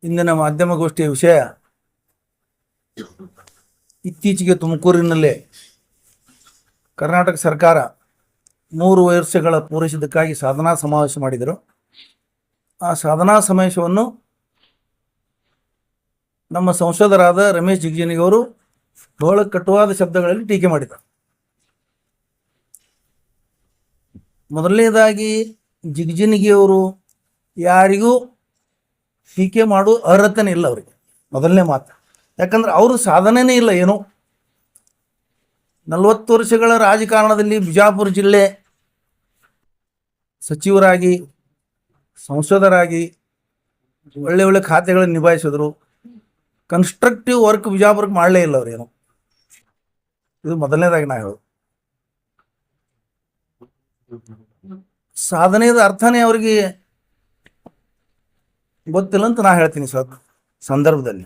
ಇಂದಿನ ಮಾಧ್ಯಮಗೋಷ್ಠಿಯ ವಿಷಯ ಇತ್ತೀಚೆಗೆ ತುಮಕೂರಿನಲ್ಲೇ ಕರ್ನಾಟಕ ಸರ್ಕಾರ 3 ವರ್ಷಗಳ ಪೂರೈಸಿದ್ದಕ್ಕಾಗಿ ಸಾಧನಾ ಸಮಾವೇಶ ಮಾಡಿದರು. ಆ ಸಾಧನಾ ಸಮಾವೇಶವನ್ನು ನಮ್ಮ ಸಂಸದರಾದ ರಮೇಶ್ ಜಿಗಜಿಣಗಿ ಅವರು ಬಹಳ ಕಟುವಾದ ಶಬ್ದಗಳಲ್ಲಿ ಟೀಕೆ ಮಾಡಿದರು. ಮೊದಲನೇದಾಗಿ ಜಿಗಜಿಣಗಿಯವರು ಯಾರಿಗೂ ಟೀಕೆ ಮಾಡೋ ಅರ್ಹತೆನೇ ಇಲ್ಲ ಅವರಿಗೆ, ಮೊದಲನೇ ಮಾತು. ಯಾಕಂದ್ರೆ ಅವರು ಸಾಧನೆನೇ ಇಲ್ಲ. ಏನೋ 40 ವರ್ಷಗಳ ರಾಜಕಾರಣದಲ್ಲಿ ಬಿಜಾಪುರ ಜಿಲ್ಲೆ ಸಚಿವರಾಗಿ, ಸಂಸದರಾಗಿ ಒಳ್ಳೆ ಒಳ್ಳೆ ಖಾತೆಗಳನ್ನು ನಿಭಾಯಿಸಿದ್ರು. ಕನ್ಸ್ಟ್ರಕ್ಟಿವ್ ವರ್ಕ್ ಬಿಜಾಪುರಕ್ಕೆ ಮಾಡಲೇ ಇಲ್ಲ ಅವ್ರೇನು. ಇದು ಮೊದಲನೇದಾಗಿ ನಾ ಹೇಳೋದು. ಸಾಧನೆಯ ಅರ್ಥನೇ ಅವರಿಗೆ ಗೊತ್ತಿಲ್ಲ ಅಂತ ನಾ ಹೇಳ್ತೀನಿ. ಸಂದರ್ಭದಲ್ಲಿ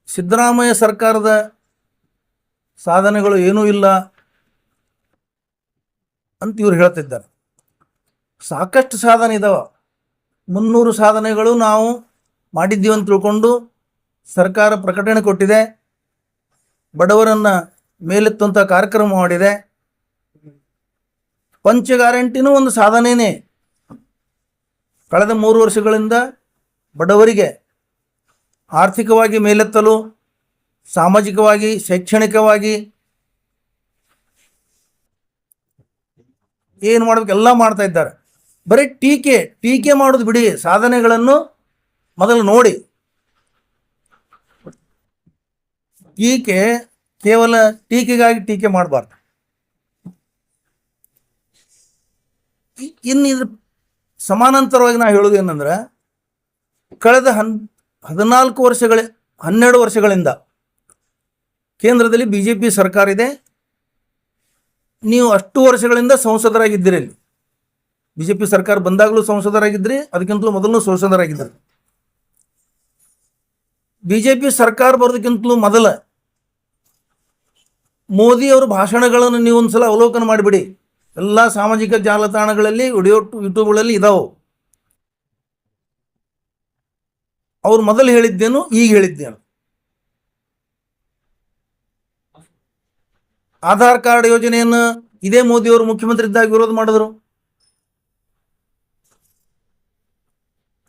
ಸಿದ್ದರಾಮಯ್ಯ ಸರ್ಕಾರದ ಸಾಧನೆಗಳು ಏನೂ ಇಲ್ಲ ಅಂತ ಇವ್ರು ಹೇಳ್ತಿದ್ದಾರೆ. ಸಾಕಷ್ಟು ಸಾಧನೆ ಇದಾವ. 300 ಸಾಧನೆಗಳು ನಾವು ಮಾಡಿದ್ದೀವಿ ಅಂತ ತಿಳ್ಕೊಂಡು ಸರ್ಕಾರ ಪ್ರಕಟಣೆ ಕೊಟ್ಟಿದೆ. ಬಡವರನ್ನು ಮೇಲೆತ್ತುವಂಥ ಕಾರ್ಯಕ್ರಮ ಮಾಡಿದೆ. ಪಂಚ ಗ್ಯಾರಂಟಿನೂ ಒಂದು ಸಾಧನೆಯೇ. ಕಳೆದ 3 ವರ್ಷಗಳಿಂದ ಬಡವರಿಗೆ ಆರ್ಥಿಕವಾಗಿ ಮೇಲೆತ್ತಲು, ಸಾಮಾಜಿಕವಾಗಿ, ಶೈಕ್ಷಣಿಕವಾಗಿ ಏನು ಮಾಡಬೇಕು ಎಲ್ಲ ಮಾಡ್ತಾ ಇದ್ದಾರೆ. ಬರೀ ಟೀಕೆ ಮಾಡೋದು ಬಿಡಿ, ಸಾಧನೆಗಳನ್ನು ಮೊದಲು ನೋಡಿ. ಕೇವಲ ಟೀಕೆಗಾಗಿ ಟೀಕೆ ಮಾಡಬಾರ್ದು. ಇನ್ನು ಇದ್ರ ಸಮಾನಾಂತರವಾಗಿ ನಾವು ಹೇಳೋದು ಏನಂದ್ರೆ, ಕಳೆದ 12 ವರ್ಷಗಳಿಂದ ಕೇಂದ್ರದಲ್ಲಿ BJP ಸರ್ಕಾರ ಇದೆ. ನೀವು ಅಷ್ಟು ವರ್ಷಗಳಿಂದ ಸಂಸದರಾಗಿದ್ದೀರಿ. ಅಲ್ಲಿ BJP ಸರ್ಕಾರ ಬಂದಾಗಲೂ ಸಂಸದರಾಗಿದ್ರಿ, ಅದಕ್ಕಿಂತಲೂ ಮೊದಲು ಸಂಸದರಾಗಿದ್ದರು. BJP ಸರ್ಕಾರ ಬರೋದಕ್ಕಿಂತಲೂ ಮೊದಲ ಮೋದಿಯವರ ಭಾಷಣಗಳನ್ನು ನೀವು ಒಂದ್ಸಲ ಅವಲೋಕನ ಮಾಡಿಬಿಡಿ. ಎಲ್ಲ ಸಾಮಾಜಿಕ ಜಾಲತಾಣಗಳಲ್ಲಿ, ಯೂಟ್ಯೂಬ್ಗಳಲ್ಲಿ ಇದಾವೆ. ಅವ್ರು ಮೊದಲು ಹೇಳಿದ್ದೇನು, ಈಗ ಹೇಳಿದ್ದೇನು. ಆಧಾರ್ ಕಾರ್ಡ್ ಯೋಜನೆಯನ್ನು ಇದೇ ಮೋದಿಯವರು ಮುಖ್ಯಮಂತ್ರಿ ಇದ್ದಾಗ ವಿರೋಧ ಮಾಡಿದ್ರು.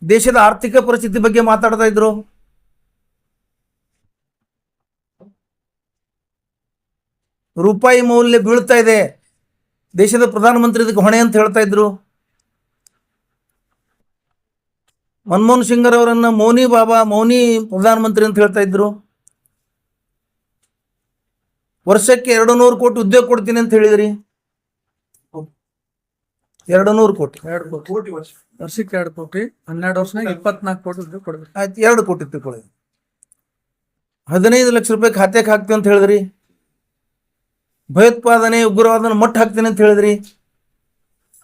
ದೇಶದ ಆರ್ಥಿಕ ಪರಿಸ್ಥಿತಿ ಬಗ್ಗೆ ಮಾತಾಡ್ತಾ ಇದ್ರು. ರೂಪಾಯಿ ಮೌಲ್ಯ ಬೀಳ್ತಾ ಇದೆ, ದೇಶದ ಪ್ರಧಾನಮಂತ್ರಿ ಇದಕ್ಕೆ ಹೊಣೆ ಅಂತ ಹೇಳ್ತಾ ಇದ್ರು. ಮನಮೋಹನ್ ಸಿಂಗ್ ಅವರನ್ನು ಮೌನಿ ಪ್ರಧಾನಮಂತ್ರಿ ಅಂತ ಹೇಳ್ತಾ ಇದ್ರು. ವರ್ಷಕ್ಕೆ 200 ಕೋಟಿ ಉದ್ಯೋಗ ಕೊಡ್ತೀನಿ ಅಂತ ಹೇಳಿದ್ರಿ. 200 ಕೋಟಿ, ವರ್ಷಕ್ಕೆ 2 ಕೋಟಿ, 12 ವರ್ಷನಾಗ 24 ಕೋಟಿ ಉದ್ಯೋಗ ಕೊಡ್ಬೇಕು. ಆಯ್ತು, 2 ಕೋಟಿ ತಿಳ್ಕೊಳ್ಳಿ. 15 ಲಕ್ಷ ರೂಪಾಯಿ ಖಾತೆಗೆ ಹಾಕ್ತೀವಿ ಅಂತ ಹೇಳಿದ್ರಿ. ಭಯೋತ್ಪಾದನೆ, ಉಗ್ರವಾದನ ಮಟ್ಟ ಹಾಕ್ತೀನಿ ಅಂತ ಹೇಳಿದ್ರಿ.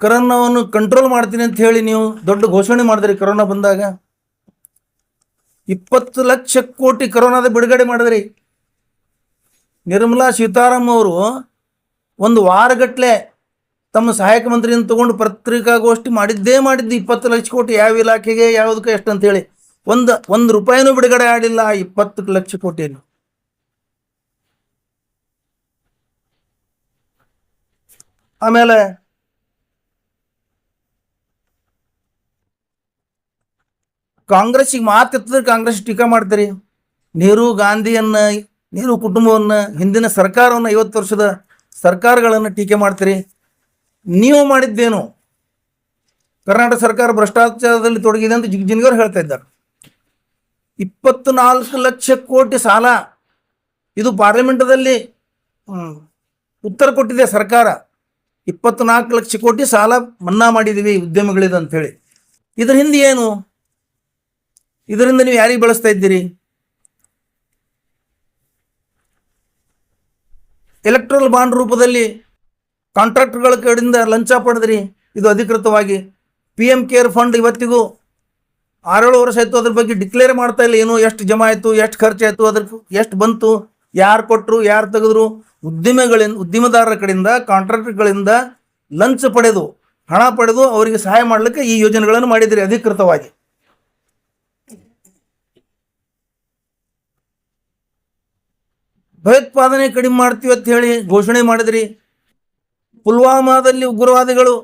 ಕರೋನಾವನ್ನು ಕಂಟ್ರೋಲ್ ಮಾಡ್ತೀನಿ ಅಂತ ಹೇಳಿ ನೀವು ದೊಡ್ಡ ಘೋಷಣೆ ಮಾಡಿದ್ರಿ. ಕರೋನಾ ಬಂದಾಗ 20 ಲಕ್ಷ ಕೋಟಿ ಕರೋನಾದ ಬಿಡುಗಡೆ ಮಾಡಿದ್ರಿ. ನಿರ್ಮಲಾ ಸೀತಾರಾಮನ್ ಅವರು 1 ವಾರಗಟ್ಟಲೆ ತಮ್ಮ ಸಹಾಯಕ ಮಂತ್ರಿಯನ್ನು ತಗೊಂಡು ಪತ್ರಿಕಾಗೋಷ್ಠಿ ಮಾಡಿದ್ದು 20 ಲಕ್ಷ ಕೋಟಿ ಯಾವ ಇಲಾಖೆಗೆ ಯಾವುದಕ್ಕೆ ಎಷ್ಟು ಅಂತೇಳಿ ಒಂದು ರೂಪಾಯಿನೂ ಬಿಡುಗಡೆ ಆಗಿಲ್ಲ. 20 ಲಕ್ಷ ಕೋಟಿಯನ್ನು. ಆಮೇಲೆ ಕಾಂಗ್ರೆಸ್ಸಿಗೆ ಮಾತೆತ್ತಿದ್ರೆ ಕಾಂಗ್ರೆಸ್ ಟೀಕಾ ಮಾಡ್ತೀರಿ. ನೆಹರು ಕುಟುಂಬವನ್ನು, ಹಿಂದಿನ ಸರ್ಕಾರವನ್ನು, 50 ವರ್ಷದ ಸರ್ಕಾರಗಳನ್ನು ಟೀಕೆ ಮಾಡ್ತೀರಿ. ನೀವು ಮಾಡಿದ್ದೇನು? ಕರ್ನಾಟಕ ಸರ್ಕಾರ ಭ್ರಷ್ಟಾಚಾರದಲ್ಲಿ ತೊಡಗಿದೆ ಅಂತ ಜಿಗಜಿಣಗಿ ಅವರು ಹೇಳ್ತಾ ಇದ್ದಾರೆ. 24 ಲಕ್ಷ ಕೋಟಿ ಸಾಲ, ಇದು ಪಾರ್ಲಿಮೆಂಟದಲ್ಲಿ ಉತ್ತರ ಕೊಟ್ಟಿದೆ ಸರ್ಕಾರ. 24 ಲಕ್ಷ ಕೋಟಿ ಸಾಲ ಮನ್ನಾ ಮಾಡಿದ್ದೀವಿ ಉದ್ಯಮಿಗಳಿದೆ ಅಂಥೇಳಿ. ಇದರ ಹಿಂದೆ ಏನು? ಇದರಿಂದ ನೀವು ಯಾರಿಗೆ ಬಳಸ್ತಾ ಇದ್ದೀರಿ? ಎಲೆಕ್ಟ್ರಲ್ ಬಾಂಡ್ ರೂಪದಲ್ಲಿ ಕಾಂಟ್ರಾಕ್ಟರ್ಗಳ ಕಡೆಯಿಂದ ಲಂಚ ಪಡೆದ್ರಿ. ಇದು ಅಧಿಕೃತವಾಗಿ PM ಕೇರ್ ಫಂಡ್ ಇವತ್ತಿಗೂ 6-7 ವರ್ಷ ಆಯಿತು, ಅದ್ರ ಬಗ್ಗೆ ಡಿಕ್ಲೇರ್ ಮಾಡ್ತಾ ಇಲ್ಲ. ಏನು, ಎಷ್ಟು ಜಮಾ ಆಯಿತು, ಎಷ್ಟು ಖರ್ಚಾಯಿತು, ಅದ್ರ ಎಷ್ಟು ಬಂತು, ಯಾರು ಕೊಟ್ಟರು, ಯಾರು ತೆಗೆದ್ರು. ಉದ್ಯಮದಾರರ ಕಡೆಯಿಂದ, ಕಾಂಟ್ರಾಕ್ಟರ್ಗಳಿಂದ ಲಂಚ ಪಡೆದು ಹಣ ಪಡೆದು ಅವರಿಗೆ ಸಹಾಯ ಮಾಡಲಿಕ್ಕೆ ಈ ಯೋಜನೆಗಳನ್ನು ಮಾಡಿದಿರಿ ಅಧಿಕೃತವಾಗಿ. ಭಯೋತ್ಪಾದನೆ ಕಡಿಮೆ ಮಾಡ್ತೀವಿ ಅಂತ ಹೇಳಿ ಘೋಷಣೆ ಮಾಡಿದ್ರಿ. ಪುಲ್ವಾಮಾದಲ್ಲಿ ಉಗ್ರವಾದಿಗಳು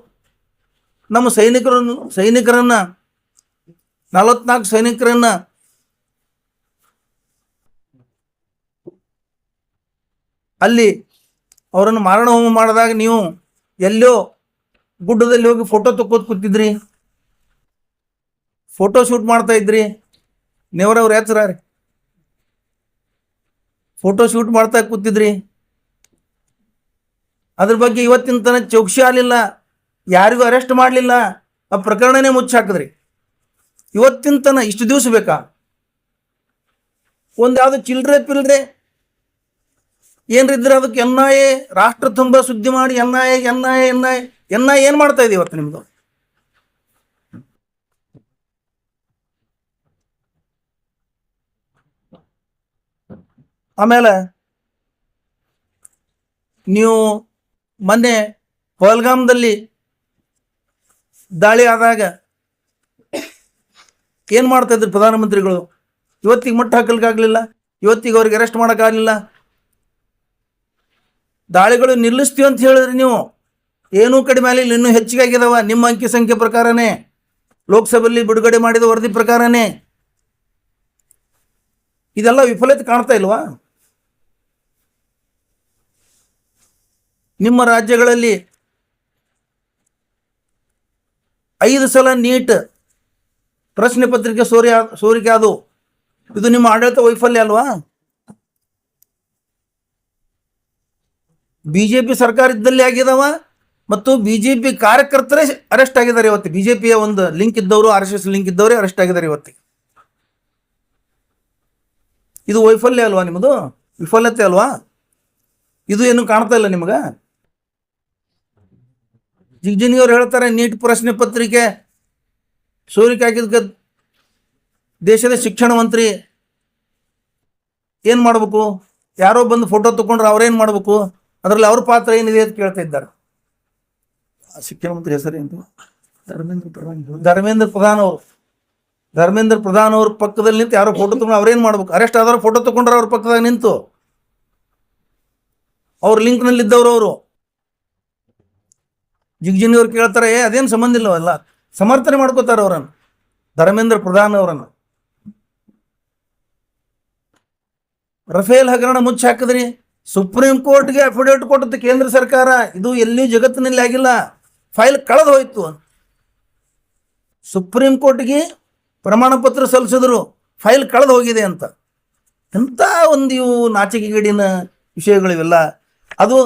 ನಮ್ಮ ಸೈನಿಕರನ್ನ 44 ಸೈನಿಕರನ್ನ ಅಲ್ಲಿ ಅವರನ್ನು ಮಾರಣ ಹೋಮ ಮಾಡಿದಾಗ ನೀವು ಎಲ್ಲೋ ಗುಡ್ಡದಲ್ಲಿ ಹೋಗಿ ಫೋಟೋ ತಕ್ಕೋತ ಕೂತಿದ್ರಿ, ಫೋಟೋ ಶೂಟ್ ಮಾಡ್ತಾ ಇದ್ರಿ. ನೇವರವ್ರ ಹೆಸರ ರೀ, ಫೋಟೋ ಶೂಟ್ ಮಾಡ್ತಾ ಕೂತಿದ್ರಿ. ಅದ್ರ ಬಗ್ಗೆ ಇವತ್ತಿನ ತನಕ ಚೌಕಸಿ ಆಗಲಿಲ್ಲ, ಯಾರಿಗೂ ಅರೆಸ್ಟ್ ಮಾಡಲಿಲ್ಲ, ಆ ಪ್ರಕರಣನೇ ಮುಚ್ಚಾಕಿದ್ರಿ. ಇವತ್ತಿನ ತನಕ ಇಷ್ಟು ದಿವಸ ಬೇಕಾ? ಒಂದು ಯಾವುದು ಚಿಲ್ಡ್ರೆ ಪಿಲ್ಡ್ರೆ ಏನ್ರಿದ್ರೆ ಅದಕ್ಕೆ NIA ರಾಷ್ಟ್ರ ತುಂಬ ಸುದ್ದಿ ಮಾಡಿ NIA ಏನು ಮಾಡ್ತಾ ಇದೆ ಇವತ್ತು ನಿಮ್ಮದು? ಆಮೇಲೆ ನೀವು ಮೊನ್ನೆ ಪಹಲ್ಗಾಮ್ದಲ್ಲಿ ದಾಳಿ ಆದಾಗ ಏನು ಮಾಡ್ತಾ ಇದ್ರು ಪ್ರಧಾನಮಂತ್ರಿಗಳು? ಇವತ್ತಿಗೆ ಮಟ್ಟ ಹಾಕಲಿಕ್ಕಾಗಲಿಲ್ಲ, ಇವತ್ತಿಗೆ ಅವ್ರಿಗೆ ಅರೆಸ್ಟ್ ಮಾಡೋಕ್ಕಾಗಲಿಲ್ಲ. ದಾಳಿಗಳು ನಿಲ್ಲಿಸ್ತೀವಿ ಅಂತ ಹೇಳಿದ್ರಿ ನೀವು, ಏನೂ ಕಡಿಮೆ ಆಗಲಿಲ್ಲ, ಇನ್ನೂ ಹೆಚ್ಚಿಗೆ ಆಗಿದಾವ. ನಿಮ್ಮ ಅಂಕಿ ಸಂಖ್ಯೆ ಪ್ರಕಾರನೇ, ಲೋಕಸಭೆಯಲ್ಲಿ ಬಿಡುಗಡೆ ಮಾಡಿದ ವರದಿ ಪ್ರಕಾರನೇ ಇದೆಲ್ಲ ವಿಫಲತೆ ಕಾಣ್ತಾ ಇಲ್ವಾ? ನಿಮ್ಮ ರಾಜ್ಯಗಳಲ್ಲಿ 5 ಸಲ ನೀಟ್ ಪ್ರಶ್ನೆ ಪತ್ರಿಕೆ ಸೋರಿಕೆ ಅದು. ಇದು ನಿಮ್ಮ ಆಡಳಿತ ವೈಫಲ್ಯ ಅಲ್ವಾ? BJP ಸರ್ಕಾರ ಇದ್ದಲ್ಲಿ ಆಗಿದಾವ ಮತ್ತು BJP ಕಾರ್ಯಕರ್ತರೇ ಅರೆಸ್ಟ್ ಆಗಿದ್ದಾರೆ ಇವತ್ತು. BJPಯ ಒಂದು ಲಿಂಕ್ ಇದ್ದವರು, RSS ಲಿಂಕ್ ಇದ್ದವರೇ ಅರೆಸ್ಟ್ ಆಗಿದ್ದಾರೆ ಇವತ್ತಿಗೆ. ಇದು ವೈಫಲ್ಯ ಅಲ್ವಾ ನಿಮ್ಮದು? ವಿಫಲತೆ ಅಲ್ವಾ? ಇದು ಏನು ಕಾಣ್ತಾ ಇಲ್ಲ ನಿಮಗೆ? ಜಿಗ್ಜಿನಿಯವ್ರು ಹೇಳ್ತಾರೆ ನೀಟ್ ಪ್ರಶ್ನೆ ಪತ್ರಿಕೆ ಸೋರಿಕೆ ಆಗಿದ್ದ ದೇಶದ ಶಿಕ್ಷಣ ಮಂತ್ರಿ ಏನು ಮಾಡಬೇಕು? ಯಾರೋ ಬಂದು ಫೋಟೋ ತಗೊಂಡ್ರೆ ಅವ್ರೇನು ಮಾಡಬೇಕು? ಅದರಲ್ಲಿ ಅವ್ರ ಪಾತ್ರ ಏನಿದೆ ಅಂತ ಕೇಳ್ತಾ ಇದ್ದಾರೆ. ಶಿಕ್ಷಣ ಮಂತ್ರಿ ಹೆಸರೇನು? ಧರ್ಮೇಂದ್ರ ಪ್ರಧಾನ್ ಅವ್ರ ಪಕ್ಕದಲ್ಲಿ ನಿಂತು ಯಾರೋ ಫೋಟೋ ತಗೊಂಡು ಅವ್ರೇನು ಮಾಡ್ಬೇಕು? ಅರೆಸ್ಟ್ ಆದವ್ರು ಫೋಟೋ ತಗೊಂಡ್ರೆ ಅವ್ರ ಪಕ್ಕದಾಗ ನಿಂತು ಅವ್ರ ಲಿಂಕ್ನಲ್ಲಿ ಇದ್ದವರು ಅವರು. ಜಿಗ್ಜಿನಿಯವ್ರು ಕೇಳ್ತಾರೆ, ಅದೇನು ಸಂಬಂಧ ಇಲ್ಲವಲ್ಲ, ಸಮರ್ಥನೆ ಮಾಡ್ಕೋತಾರೆ ಅವರನ್ನು, ಧರ್ಮೇಂದ್ರ ಪ್ರಧಾನ್ ಅವರನ್ನು. ರಫೇಲ್ ಹಗರಣ ಮುಚ್ಚಿ ಹಾಕಿದ್ರಿ. ಸುಪ್ರೀಂ ಕೋರ್ಟ್ಗೆ ಅಫಿಡೇವಿಟ್ ಕೊಟ್ಟದ್ದು ಕೇಂದ್ರ ಸರ್ಕಾರ. ಇದು ಎಲ್ಲಿ ಜಗತ್ತಿನಲ್ಲಿ ಆಗಿಲ್ಲ, ಫೈಲ್ ಕಳೆದು ಹೋಯ್ತು. ಸುಪ್ರೀಂ ಕೋರ್ಟ್ಗೆ ಪ್ರಮಾಣ ಪತ್ರ ಸಲ್ಲಿಸಿದ್ರು, ಫೈಲ್ ಕಳೆದು ಹೋಗಿದೆ ಅಂತ. ಎಂಥ ಒಂದು ಇವು ನಾಚಿಕೆಗೇಡಿನ ವಿಷಯಗಳಿವೆಲ್ಲ. ಅದು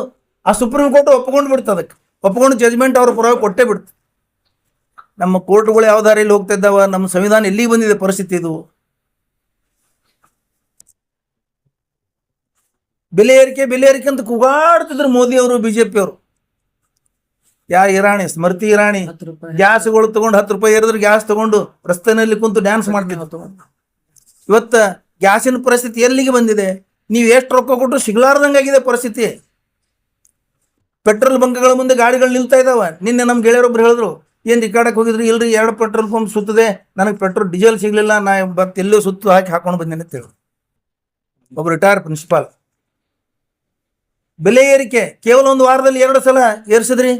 ಆ ಸುಪ್ರೀಂ ಕೋರ್ಟ್ ಒಪ್ಕೊಂಡು ಬಿಡ್ತು, ಅದಕ್ಕೆ ಒಪ್ಕೊಂಡು ಜಜ್ಮೆಂಟ್ ಅವ್ರ ಪರವಾಗಿ ಕೊಟ್ಟೇ ಬಿಡ್ತು. ನಮ್ಮ ಕೋರ್ಟ್ಗಳು ಯಾವ ದಾರಿಯಲ್ಲಿ ಹೋಗ್ತಾ ಇದ್ದಾವ? ನಮ್ಮ ಸಂವಿಧಾನ ಎಲ್ಲಿಗೆ ಬಂದಿದೆ ಪರಿಸ್ಥಿತಿ? ಇದು ಬೆಲೆ ಏರಿಕೆ ಅಂತ ಕೂಗಾಡ್ತಿದ್ರು ಮೋದಿ ಅವರು, BJP ಅವರು. ಸ್ಮೃತಿ ಇರಾಣಿ ಗ್ಯಾಸ್ಗಳು ತಗೊಂಡು 10 ರೂಪಾಯಿ ಏರಿದ್ರು ಗ್ಯಾಸ್ ತಗೊಂಡು ರಸ್ತೆನಲ್ಲಿ ಕುಂತು ಡ್ಯಾನ್ಸ್ ಮಾಡ್ತಿದ್ರು. ಇವತ್ತು ಗ್ಯಾಸಿನ ಪರಿಸ್ಥಿತಿ ಎಲ್ಲಿಗೆ ಬಂದಿದೆ? ನೀವು ಎಷ್ಟು ರೊಕ್ಕ ಕೊಟ್ಟರು ಸಿಗ್ಲಾರ್ದಂಗಾಗಿದೆ ಪರಿಸ್ಥಿತಿ. ಪೆಟ್ರೋಲ್ ಬಂಕ್ಗಳ ಮುಂದೆ ಗಾಡಿಗಳು ನಿಲ್ತಾ ಇದ್ದಾವೆ. ನಿನ್ನೆ ನಮ್ಮ ಗೆಳೆಯರೊಬ್ರು ಹೇಳಿದ್ರು, ಏನು ರಿಕಾರ್ಡಕ್ಕೆ ಹೋಗಿದ್ರಿ? ಇಲ್ರಿ, 2 ಪೆಟ್ರೋಲ್ ಪಂಪ್ ಸುತ್ತದೆ, ನನಗೆ ಡೀಸೆಲ್ ಸಿಗಲಿಲ್ಲ, ನಾ ಎಲ್ಲೋ ಸುತ್ತು ಹಾಕೊಂಡು ಬಂದೇನೆ ಅಂತ ಹೇಳಿ ಒಬ್ಬ ರಿಟೈರ್ ಪ್ರಿನ್ಸಿಪಾಲ್. ಬೆಲೆ ಏರಿಕೆ ಕೇವಲ ಒಂದು ವಾರದಲ್ಲಿ 2 ಸಲ ಏರಿಸಿದ್ರಿ.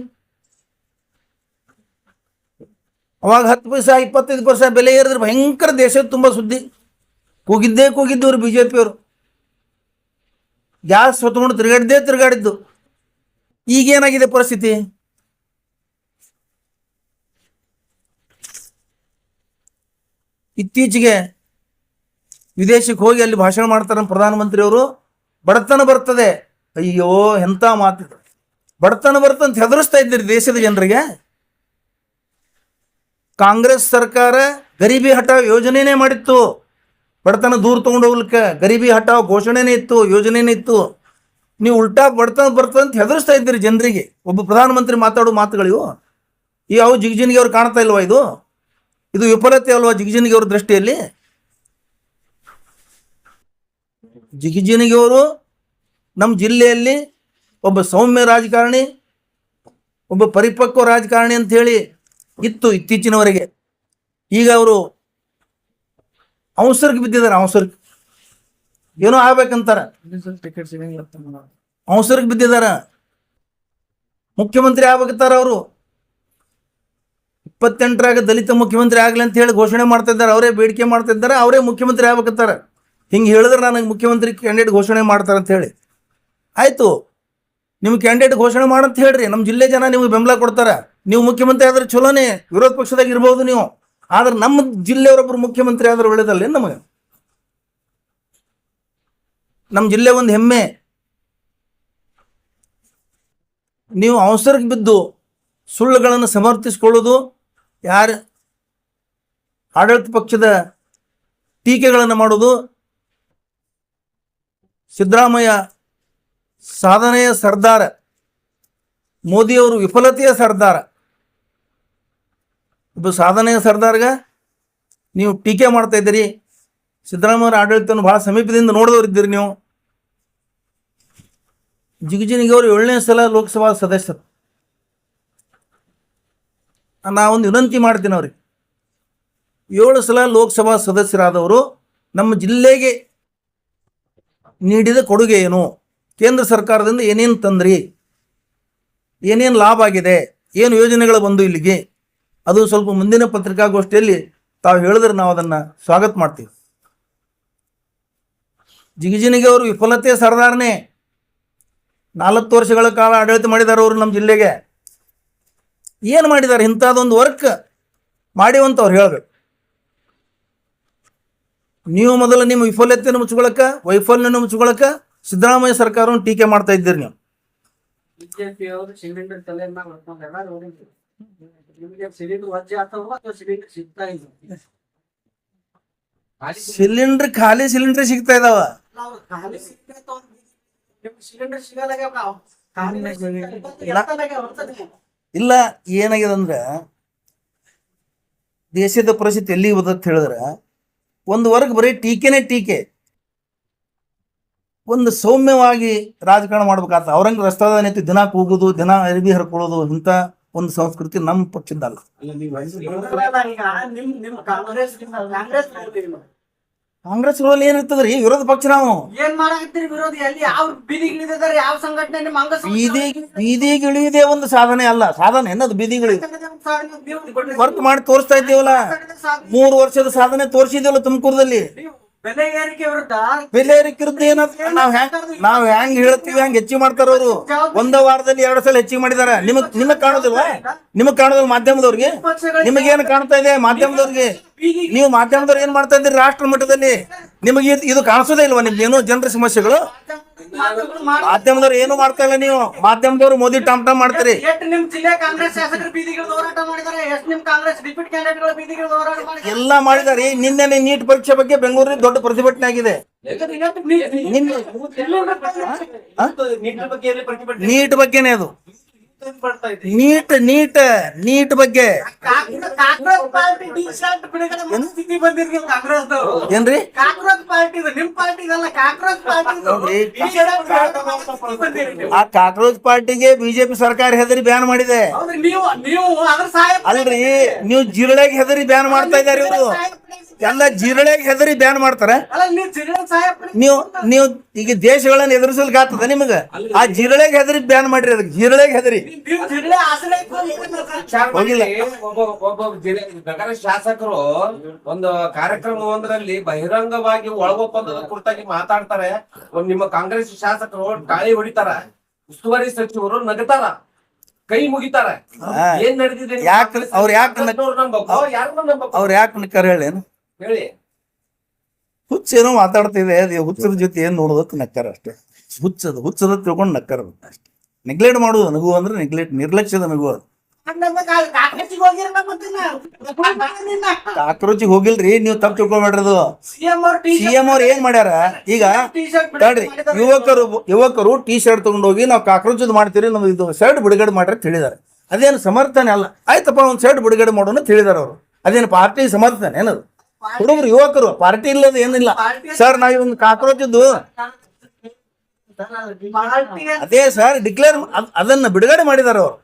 ಅವಾಗ 10 ಪೈಸೆ 25 ಪೈಸೆ ಬೆಲೆ ಏರಿದ್ರೆ ಭಯಂಕರ ದೇಶದ ತುಂಬ ಸುದ್ದಿ. ಕೂಗಿದ್ದವರು BJP ಅವರು. ಗ್ಯಾಸ್ ಹೊತ್ಕೊಂಡು ತಿರುಗಾಡಿದ್ದು. ಈಗೇನಾಗಿದೆ ಪರಿಸ್ಥಿತಿ? ಇತ್ತೀಚೆಗೆ ವಿದೇಶಕ್ಕೆ ಹೋಗಿ ಅಲ್ಲಿ ಭಾಷಣ ಮಾಡ್ತಾರೆ ಪ್ರಧಾನಮಂತ್ರಿಯವರು. ಬಡತನ ಬರ್ತದೆ, ಅಯ್ಯೋ ಎಂಥ ಮಾತು! ಬಡತನ ಬರ್ತಂತ ಹೆದರಿಸ್ತಾ ಇದ್ದೀರಿ ದೇಶದ ಜನರಿಗೆ. ಕಾಂಗ್ರೆಸ್ ಸರ್ಕಾರ ಗರೀಬಿ ಹಠಾವ್ ಯೋಜನೆನೇ ಮಾಡಿತ್ತು, ಬಡತನ ದೂರ ತಗೊಂಡು ಹೋಗ್ಲಿಕ್ಕೆ ಗರೀಬಿ ಹಠಾವ್ ಘೋಷಣೆನೇ ಇತ್ತು, ಯೋಜನೆನೇ ಇತ್ತು. ನೀವು ಉಲ್ಟಾ ಬಡತನ ಬರ್ತಂತ ಹೆದರಿಸ್ತಾ ಇದ್ದೀರಿ ಜನರಿಗೆ. ಒಬ್ಬ ಪ್ರಧಾನಮಂತ್ರಿ ಮಾತಾಡೋ ಮಾತುಗಳಿವು. ಯಾವ ಜಿಗ್ಜಿನಿಗೆ ಅವ್ರು ಕಾಣ್ತಾ ಇಲ್ವಾ? ಇದು ವಿಫಲತೆ ಅಲ್ವಾ ಜಿಗ್ಜಿನಿಗೆ ಅವ್ರ ದೃಷ್ಟಿಯಲ್ಲಿ? ಜಿಗ್ಜಿನಿಗೆ ಅವರು ನಮ್ಮ ಜಿಲ್ಲೆಯಲ್ಲಿ ಒಬ್ಬ ಸೌಮ್ಯ ರಾಜಕಾರಣಿ, ಒಬ್ಬ ಪರಿಪಕ್ವ ರಾಜಕಾರಣಿ ಅಂತ ಹೇಳಿ ಇತ್ತು ಇತ್ತೀಚಿನವರೆಗೆ. ಈಗ ಅವರು ಅವಸರಕ್ಕೆ ಬಿದ್ದಿದ್ದಾರೆ. ಅವಸರಕ್ಕೆ ಏನೋ ಆಗ್ಬೇಕಂತಾರ, ಟಿಕೆಟ್ ಸಿಗಂಗಿಲ್ಲ. ಅವಸರಕ್ಕೆ ಬಿದ್ದಿದಾರ. ಮುಖ್ಯಮಂತ್ರಿ ಆಗ್ಬೇಕಂತಾರ ಅವರು. 28ರಾಗ ದಲಿತ ಮುಖ್ಯಮಂತ್ರಿ ಆಗಲಿ ಅಂತ ಹೇಳಿ ಘೋಷಣೆ ಮಾಡ್ತಾ ಇದ್ದಾರೆ. ಅವರೇ ಬೇಡಿಕೆ ಮಾಡ್ತಾ ಇದ್ದಾರೆ, ಅವರೇ ಮುಖ್ಯಮಂತ್ರಿ ಆಗ್ಬೇಕಂತಾರ. ಹಿಂಗೆ ಹೇಳಿದ್ರೆ ನನಗೆ ಮುಖ್ಯಮಂತ್ರಿ ಕ್ಯಾಂಡಿಡೇಟ್ ಘೋಷಣೆ ಮಾಡ್ತಾರೆ ಅಂತ ಹೇಳಿ. ಆಯಿತು, ನಿಮ್ಮ ಕ್ಯಾಂಡಿಡೇಟ್ ಘೋಷಣೆ ಮಾಡಂತ ಹೇಳ್ರಿ. ನಮ್ಮ ಜಿಲ್ಲೆ ಜನ ನಿಮಗೆ ಬೆಂಬಲ ಕೊಡ್ತಾರೆ. ನೀವು ಮುಖ್ಯಮಂತ್ರಿ ಆದ್ರೆ ಚಲೋನೇ, ವಿರೋಧ ಪಕ್ಷದಾಗ ಇರ್ಬೋದು ನೀವು. ಆದ್ರೆ ನಮ್ಮ ಜಿಲ್ಲೆಯವರೊಬ್ಬರು ಮುಖ್ಯಮಂತ್ರಿ ಆದ್ರೆ ಒಳ್ಳೇದಲ್ಲ ನಮಗೆ. ನಮ್ಮ ಜಿಲ್ಲೆ ಒಂದು ಹೆಮ್ಮೆ. ನೀವು ಅವಸರಕ್ಕೆ ಬಿದ್ದು ಸುಳ್ಳುಗಳನ್ನು ಸಮರ್ಥಿಸಿಕೊಳ್ಳೋದು, ಯಾರು ಆಡಳಿತ ಪಕ್ಷದ ಟೀಕೆಗಳನ್ನು ಮಾಡೋದು, ಸಿದ್ದರಾಮಯ್ಯ ಸಾಧನೆಯ ಸರ್ದಾರ, ಮೋದಿಯವರು ವಿಫಲತೆಯ ಸರ್ದಾರ. ಒಬ್ಬ ಸಾಧನೆಯ ಸರ್ದಾರ್ಗ ನೀವು ಟೀಕೆ ಮಾಡ್ತಾ ಇದ್ದೀರಿ. ಸಿದ್ದರಾಮಯ್ಯ ಆಡಳಿತವನ್ನು ಭಾಳ ಸಮೀಪದಿಂದ ನೋಡಿದವರಿದ್ದೀರಿ ನೀವು. ಜಿಗಜಿಣಿಗೆ ಅವರು 7ನೇ ಸಲ ಲೋಕಸಭಾ ಸದಸ್ಯರು. ನಾವೊಂದು ವಿನಂತಿ ಮಾಡ್ತೀನಿ ಅವ್ರಿಗೆ. 7 ಸಲ ಲೋಕಸಭಾ ಸದಸ್ಯರಾದವರು ನಮ್ಮ ಜಿಲ್ಲೆಗೆ ನೀಡಿದ ಕೊಡುಗೆ ಏನು, ಕೇಂದ್ರ ಸರ್ಕಾರದಿಂದ ಏನೇನು ತಂದ್ರಿ, ಏನೇನು ಲಾಭ ಆಗಿದೆ, ಏನು ಯೋಜನೆಗಳು ಬಂದು ಇಲ್ಲಿಗೆ, ಅದು ಸ್ವಲ್ಪ ಮುಂದಿನ ಪತ್ರಿಕಾಗೋಷ್ಠಿಯಲ್ಲಿ ತಾವು ಹೇಳಿದ್ರೆ ನಾವು ಅದನ್ನು ಸ್ವಾಗತ ಮಾಡ್ತೀವಿ. ಜಿಗಜಿಣಿಗೆ ಅವರು ವಿಫಲತೆ ಸರ್ದಾರನೇ. 40 ವರ್ಷಗಳ ಕಾಲ ಆಡಳಿತ ಮಾಡಿದ್ದಾರೆ ಅವರು ನಮ್ಮ ಜಿಲ್ಲೆಗೆ. ಏನು ಮಾಡಿದ್ದಾರೆ? ಇಂಥದ್ದೊಂದು ವರ್ಕ್ ಮಾಡಿವಂತವ್ರು ಹೇಳ್ಬೇಕು. ನೀವು ಮೊದಲು ನಿಮ್ಮ ವಿಫಲತೆಯನ್ನು ಮುಚ್ಕೊಳಕ, ವೈಫಲ್ಯವನ್ನು ಮುಚ್ಕೊಳಕ ಸಿದ್ದರಾಮಯ್ಯ ಸರ್ಕಾರವನ್ನು ಟೀಕೆ ಮಾಡ್ತಾ ಇದ್ದೀರಿ ನೀವು. ಬಿಜೆಪಿ ಅವರು ಸಿಲಿಂಡರ್ ತಲೆ ಮ್ಯಾಗ ಹೊತ್ಕೊಂಡಾರ. ನಿಮಗೆ ಸಿಲಿಂಡರ್ ವಜ್ಜೆ ಆಗ್ತಾವ ಅಥವಾ ಸಿಲಿಂಡರ್ ಸಿಗ್ತಾ ಇಲ್ಲ? ಸಿಲಿಂಡರ್ ಖಾಲಿ ಸಿಲಿಂಡರ್ ಸಿಗ್ತಾ ಇದಾವ. ನಾವು ಖಾಲಿ ಸಿಲಿಂಡರ್ ಸಿಗಲ್ಲ. ಇಲ್ಲ, ಏನಾಗಿದೆ ಅಂದ್ರೆ ದೇಶದ ಪರಿಸ್ಥಿತಿ ಎಲ್ಲಿಗೆ ಬದತ್ ಹೇಳಿದ್ರೆ, ಒಂದು ವರ್ಗ ಬರೀ ಟೀಕೆನೇ ಟೀಕೆ. ಒಂದು ಸೌಮ್ಯವಾಗಿ ರಾಜಕಾರಣ ಮಾಡ್ಬೇಕಾತ. ಅವ್ರಂಗೆ ರಸ್ತಾದ ನಿಂತು ದಿನ ಕೂಗೋದು, ದಿನ ಅರಿವಿ ಹರ್ಕೊಳ್ಳೋದು, ಇಂಥ ಒಂದು ಸಂಸ್ಕೃತಿ ನಮ್ಮ ಪಕ್ಷದಲ್ಲ. ಕಾಂಗ್ರೆಸ್ಗಳಲ್ಲಿ ಏನಿರ್ತದ್ರಿ? ವಿರೋಧ ಪಕ್ಷ ನಾವು. ಏನ್ ಮಾಡಾಕತ್ತೀರಿ ವಿರೋಧಿ? ಎಲ್ಲಿ ಯಾವ ಬೀದಿಗಿಳಿದಾರೆ? ಯಾವ ಸಂಘಟನೆ ನಿಮ್ಮ ಅಂಗ ಬೀದಿಗಿಳಿಯುವುದೇ ಒಂದು ಸಾಧನೆ ಅಲ್ಲ. ಸಾಧನೆ ಅನ್ನೋದು ಬೀದಿಗಿಳಿಯುವುದು. ವರ್ಕ್ ಮಾಡಿ ತೋರಿಸ್ತಾ ಇದ್ದೀವಲ್ಲ. 3 ವರ್ಷದ ಸಾಧನೆ ತೋರಿಸಿದ್ದೀವಲ್ಲ ತುಮಕೂರದಲ್ಲಿ. ಬೆಲೆ ಏರಿಕೆ ವಿರುದ್ಧ ಬೆಲೆ ಏರಿಕೆ ವಿರುದ್ಧ ಏನಂತ ನಾವ್ ಹೆಂಗ್ ಹೇಳ್ತೀವಿ ಹಂಗೆ ಹೆಚ್ಚಿಗೆ ಮಾಡ್ತಾರ ಅವರು. ಒಂದ ವಾರದಲ್ಲಿ 2 ಸಲ ಹೆಚ್ಚಿಗೆ ಮಾಡಿದಾರ. ನಿಮಗ್ ಕಾಣೋದಿಲ್ವಾ? ನಿಮಗ್ ಕಾಣೋದಿಲ್ಲ ಮಾಧ್ಯಮದವ್ರಿಗೆ? ನಿಮಗೇನು ಕಾಣ್ತಾ ಇದೆ ಮಾಧ್ಯಮದವ್ರಿಗೆ? ನೀವು ಮಾಧ್ಯಮದವ್ರು ಏನ್ ಮಾಡ್ತಾ ಇದ್ದೀರಿ ರಾಷ್ಟ್ರ ಮಟ್ಟದಲ್ಲಿ? ನಿಮಗೆ ಇದು ಕಾಣಿಸೋದೇ ಇಲ್ವಾ? ನಿಮ್ಗೇನು ಜನರ ಸಮಸ್ಯೆಗಳು? ಮಾಧ್ಯಮದವ್ರು ಏನು ಮಾಡ್ತಾ ಇಲ್ಲ. ನೀವು ಮಾಧ್ಯಮದವ್ರು ಮೋದಿ ಟಾಮ್ ಟಾಮ್ ಮಾಡ್ತೀರಿ. ನಿಮ್ ಜಿಲ್ಲೆ ಕಾಂಗ್ರೆಸ್ ಶಾಸಕರು ಬೀದಿಗಳು ಹೋರಾಟ ಮಾಡಿದ್ದಾರೆ. ಎಷ್ಟು ನಿಮ್ ಕಾಂಗ್ರೆಸ್ ಡಿಪ್ಯೂಟಿ ಕ್ಯಾಂಡಿಡೇಟ್ಗಳು ಬೀದಿಗಳು ಹೋರಾಟ ಮಾಡಿದ್ದಾರೆ. ಎಲ್ಲ ಮಾಡಿದಾರೆ. ನಿನ್ನೆ ನೀಟ್ ಪರೀಕ್ಷೆ ಬಗ್ಗೆ ಬೆಂಗಳೂರಲ್ಲಿ ದೊಡ್ಡ ಪ್ರತಿಭಟನೆ ಆಗಿದೆ. ನೀಟ್ ಬಗ್ಗೆನೇ ಅದು. ನೀಟ್ ಬಗ್ಗೆ ಏನ್ರಿ? ಆ ಕಾಕ್ರೋಚ್ ಪಾರ್ಟಿಗೆ ಬಿಜೆಪಿ ಸರ್ಕಾರ ಹೆದರಿ ಬ್ಯಾನ್ ಮಾಡಿದೆ. ಅಲ್ರಿ, ನೀವು ಜಿರಳೆಗೆ ಹೆದರಿ ಬ್ಯಾನ್ ಮಾಡ್ತಾ ಇದ್ದಾರೆ ಇವರು. ಎಲ್ಲ ಜಿರಳೆಗೆ ಹೆದರಿ ಬ್ಯಾನ್ ಮಾಡ್ತಾರ. ನೀವು ಈಗ ದೇಶಗಳನ್ನ ಎದುರಿಸಲಿಕ್ಕೆ ಆಗ್ತದ ನಿಮಗ? ಆ ಜಿರಳೆಗೆ ಹೆದರಿ ಬ್ಯಾನ್ ಮಾಡ್ರಿ. ಅದಕ್ಕೆ ಜಿರಳೆಗೆ ಹೆದರಿ ಹೋಗಿಲ್ಲ. ಒಬ್ಬ ನಗರ ಶಾಸಕರು ಒಂದು ಕಾರ್ಯಕ್ರಮ ಒಂದರಲ್ಲಿ ಬಹಿರಂಗವಾಗಿ ಒಳಗೊಪ್ಪಂದದ ಕುರಿತಾಗಿ ಮಾತಾಡ್ತಾರೆ. ನಿಮ್ಮ ಕಾಂಗ್ರೆಸ್ ಶಾಸಕರು ಗಾಳಿ ಹೊಡಿತಾರ, ಉಸ್ತುವಾರಿ ಸಚಿವರು ನಗತಾರ, ಕೈ ಮುಗಿತಾರ. ಏನ್ ನಡೆದಿದೆ? ಅವ್ರು ಯಾಕೆ ನಿಕ್ಕಾರ ಹೇಳೇನು ಹೇಳಿ. ಹುಚ್ಚೇನೋ ಮಾತಾಡ್ತಿದೆ. ಅದು ಹುಚ್ಚದ ಜೊತೆ ಏನ್ ನೋಡೋದಕ್ಕೆ ನಕ್ಕಾರ ಅಷ್ಟೇ. ಹುಚ್ಚದ ತಿಳ್ಕೊಂಡು ನಕ್ಕಾರ ಅಷ್ಟೇ. ನೆಗ್ಲೆಕ್ಟ್ ಮಾಡುದು ನಗು ಅಂದ್ರೆ ನಿರ್ಲಕ್ಷ್ಯದ ನಗು. ಅದು ಕಾಕ್ರೋಚಿಗೆ ಹೋಗಿಲ್ರಿ. ನೀವು ತಪ್ಪು ತಿಳ್ಕೊಬೇಡ್ರದು. ಸಿಎಂ ಅವ್ರು ಏನ್ ಮಾಡ್ಯಾರ ಈಗ ತಡ್ರಿ, ಯುವಕರು ಟಿ ಶರ್ಟ್ ತಗೊಂಡೋಗಿ ನಾವು ಕಾಕ್ರೋಚ್ ಮಾಡ್ತೀರಿ, ನಮ್ದು ಇದು ಶರ್ಟ್ ಬಿಡುಗಡೆ ಮಾಡ್ರಿ ಅಂತ ಹೇಳಿದಾರೆ. ಅದೇನು ಸಮರ್ಥನೆ ಅಲ್ಲ. ಆಯ್ತಪ್ಪ, ಒಂದು ಶರ್ಟ್ ಬಿಡುಗಡೆ ಮಾಡೋಣ ಅಂತ ಹೇಳಿದಾರೆ ಅವರು. ಅದೇನು ಪಾರ್ಟಿ ಸಮರ್ಥನೆ ಏನದು? ಹುಡುಗರು ಯುವಕರು ಪಾರ್ಟಿ ಇಲ್ಲದ ಏನಿಲ್ಲ ಸರ್. ನಾವ್ ಒಂದು ಕಾಕ್ರೋಚಿದ್ದು ಅದೇ ಸರ್ ಡಿಕ್ಲೇರ್ ಅದನ್ನ ಬಿಡುಗಡೆ ಮಾಡಿದಾರೆ ಅವರು.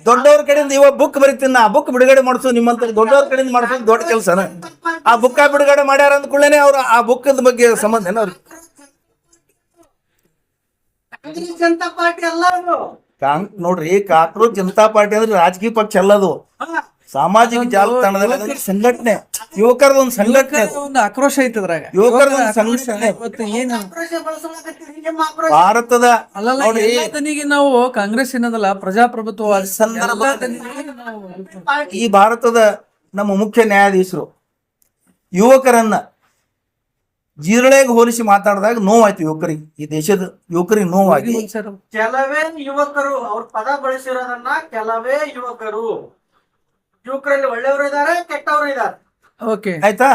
ದೊಡ್ಡವ್ರ ಕಡೆಯಿಂದ ಇವಾಗ ಬುಕ್ ಬರೀತೀನಿ ನಾ ಬುಕ್ ಬಿಡುಗಡೆ ಮಾಡಿಸು ನಿಮ್ಮಂತ ದೊಡ್ಡವ್ರ ಕಡೆಯಿಂದ ಮಾಡಿಸೋದು ದೊಡ್ಡ ಕೆಲಸನ ಆ ಬುಕ್ಕ ಬಿಡುಗಡೆ ಮಾಡ್ಯಾರ ಅಂದ್ಕೊಳ್ಳೇನೆ ಅವ್ರು ಆ ಬುಕ್ಕದ ಬಗ್ಗೆ ಸಂಬಂಧ ಏನ ಅವ್ರಿಗೆ ಕಾಂಗ್ರೆಸ್ ಜನತಾ ಪಾರ್ಟಿ ಎಲ್ಲರೂ ನೋಡ್ರಿ ಕಾಂಗ್ರೆಸ್ ಜನತಾ ಪಾರ್ಟಿ ಅಂದ್ರೆ ರಾಜಕೀಯ ಪಕ್ಷ ಅಲ್ಲದು ಸಾಮಾಜಿಕ ಜಾಲತಾಣದಲ್ಲಿ ಅದೊಂದು ಸಂಘಟನೆ ಯುವಕರದ ಒಂದು ಸಂಘಟನೆ ಅದು. ಒಂದು ಆಕ್ರೋಶ ಐತಿ ಅದ್ರಾಗ ಯುವಕರದ ಒಂದು ಸಂಘಟನೆ ಇವತ್ತು ಏನು ಆಕ್ರೋಶ ಬಳಸಲಾಗತ್ತೀರಿ, ನಿಮ್ಮ ಆಕ್ರೋಶ ಭಾರತದ ಅಲ್ಲಲ್ಲ ನೋಡ್ರಿ ಎಲ್ಲ ದನಿಗೆ ನಾವು ಕಾಂಗ್ರೆಸ್ ಏನದಲ್ಲ ಪ್ರಜಾಪ್ರಭುತ್ವ ಸಂದರ್ಭ ಎಲ್ಲ ದನಿಗೆ ನಾವು ಈ ಭಾರತದ ನಮ್ಮ ಮುಖ್ಯ ನ್ಯಾಯಾಧೀಶರು ಯುವಕರನ್ನ ಜಿರಳೆಗೆ ಹೋಲಿಸಿ ಮಾತಾಡಿದಾಗ ನೋವಾಯ್ತು ಯುವಕರಿಗೆ ಈ ದೇಶದ ಯುವಕರಿಗೆ ನೋವಾಗಿ ಕೆಲವೇ ಯುವಕರು ಅವ್ರ ಪದ ಬಳಸಿರೋದನ್ನ ಕೆಲವೇ ಯುವಕರಲ್ಲಿ ಒಳ್ಳೆಯವರು ಇದ್ದಾರೆ, ಕೆಟ್ಟವರು ಇದ್ದಾರೆ. ಓಕೆ ಆಯ್ತಾ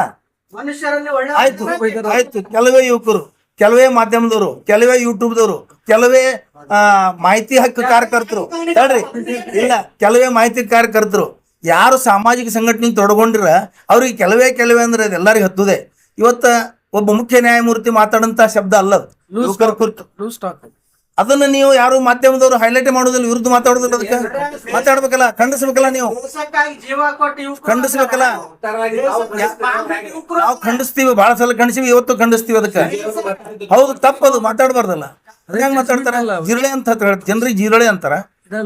ಮನುಷ್ಯರಲ್ಲಿ ಆಯ್ತು ಒಳ್ಳೆಯವರು ಆಯ್ತು ಕೆಲವೇ ಯುವಕರು ಕೆಲವೇ ಮಾಧ್ಯಮದವರು ಕೆಲವೇ ಯೂಟ್ಯೂಬ್ದವರು ಕೆಲವೇ ಮಾಹಿತಿ ಹಕ್ಕು ಕಾರ್ಯಕರ್ತರು ತಡ್ರಿ ಇಲ್ಲ ಕೆಲವೇ ಮಾಹಿತಿ ಕಾರ್ಯಕರ್ತರು ಯಾರು ಸಾಮಾಜಿಕ ಸಂಘಟನೆ ತೊಡಗೊಂಡಿರ ಅವ್ರಿಗೆ ಕೆಲವೇ ಅಂದ್ರೆ ಅದೆಲ್ಲರಿಗೂ ಹತ್ತುದೆ ಇವತ್ತ ಒಬ್ಬ ಮುಖ್ಯ ನ್ಯಾಯಮೂರ್ತಿ ಮಾತಾಡಂತ ಶಬ್ದ ಅಲ್ಲ ಅದು. ಯುವಕರ ಕುರಿತು ಲೂಸ್ ಟಾಕ್ ಅದನ್ನ ನೀವು ಯಾರು ಮಾಧ್ಯಮದವರು ಹೈಲೈಟ್ ಮಾಡೋದಿಲ್ಲ ವಿರುದ್ಧ ಮಾತಾಡೋದಿಲ್ಲ ಅದಕ್ಕೆ ಮಾತಾಡ್ಬೇಕಲ್ಲ ಖಂಡಿಸ್ಬೇಕಲ್ಲ ನೀವು ದೇಶಕ್ಕಾಗಿ ಜೀವ ಕೊಟ್ಟು ಯುವಕರು ಖಂಡಿಸ್ಬೇಕಲ್ಲ ಯುವಕರು ನಾವು ಖಂಡಿಸ್ತೀವಿ ಬಹಳ ಸಲ ಖಂಡಿಸ್ತೀವಿ ಇವತ್ತು ಖಂಡಿಸ್ತೀವಿ ಅದಕ್ಕೆ ಹೌದು ತಪ್ಪದು ಮಾತಾಡಬಾರ್ದಲ್ಲ ಹೆಂಗ್ ಮಾತಾಡ್ತಾರ ಜಿರಳೆ ಅಂತ ಜನರಿಗೆ ಜಿರಳೆ ಅಂತಾರ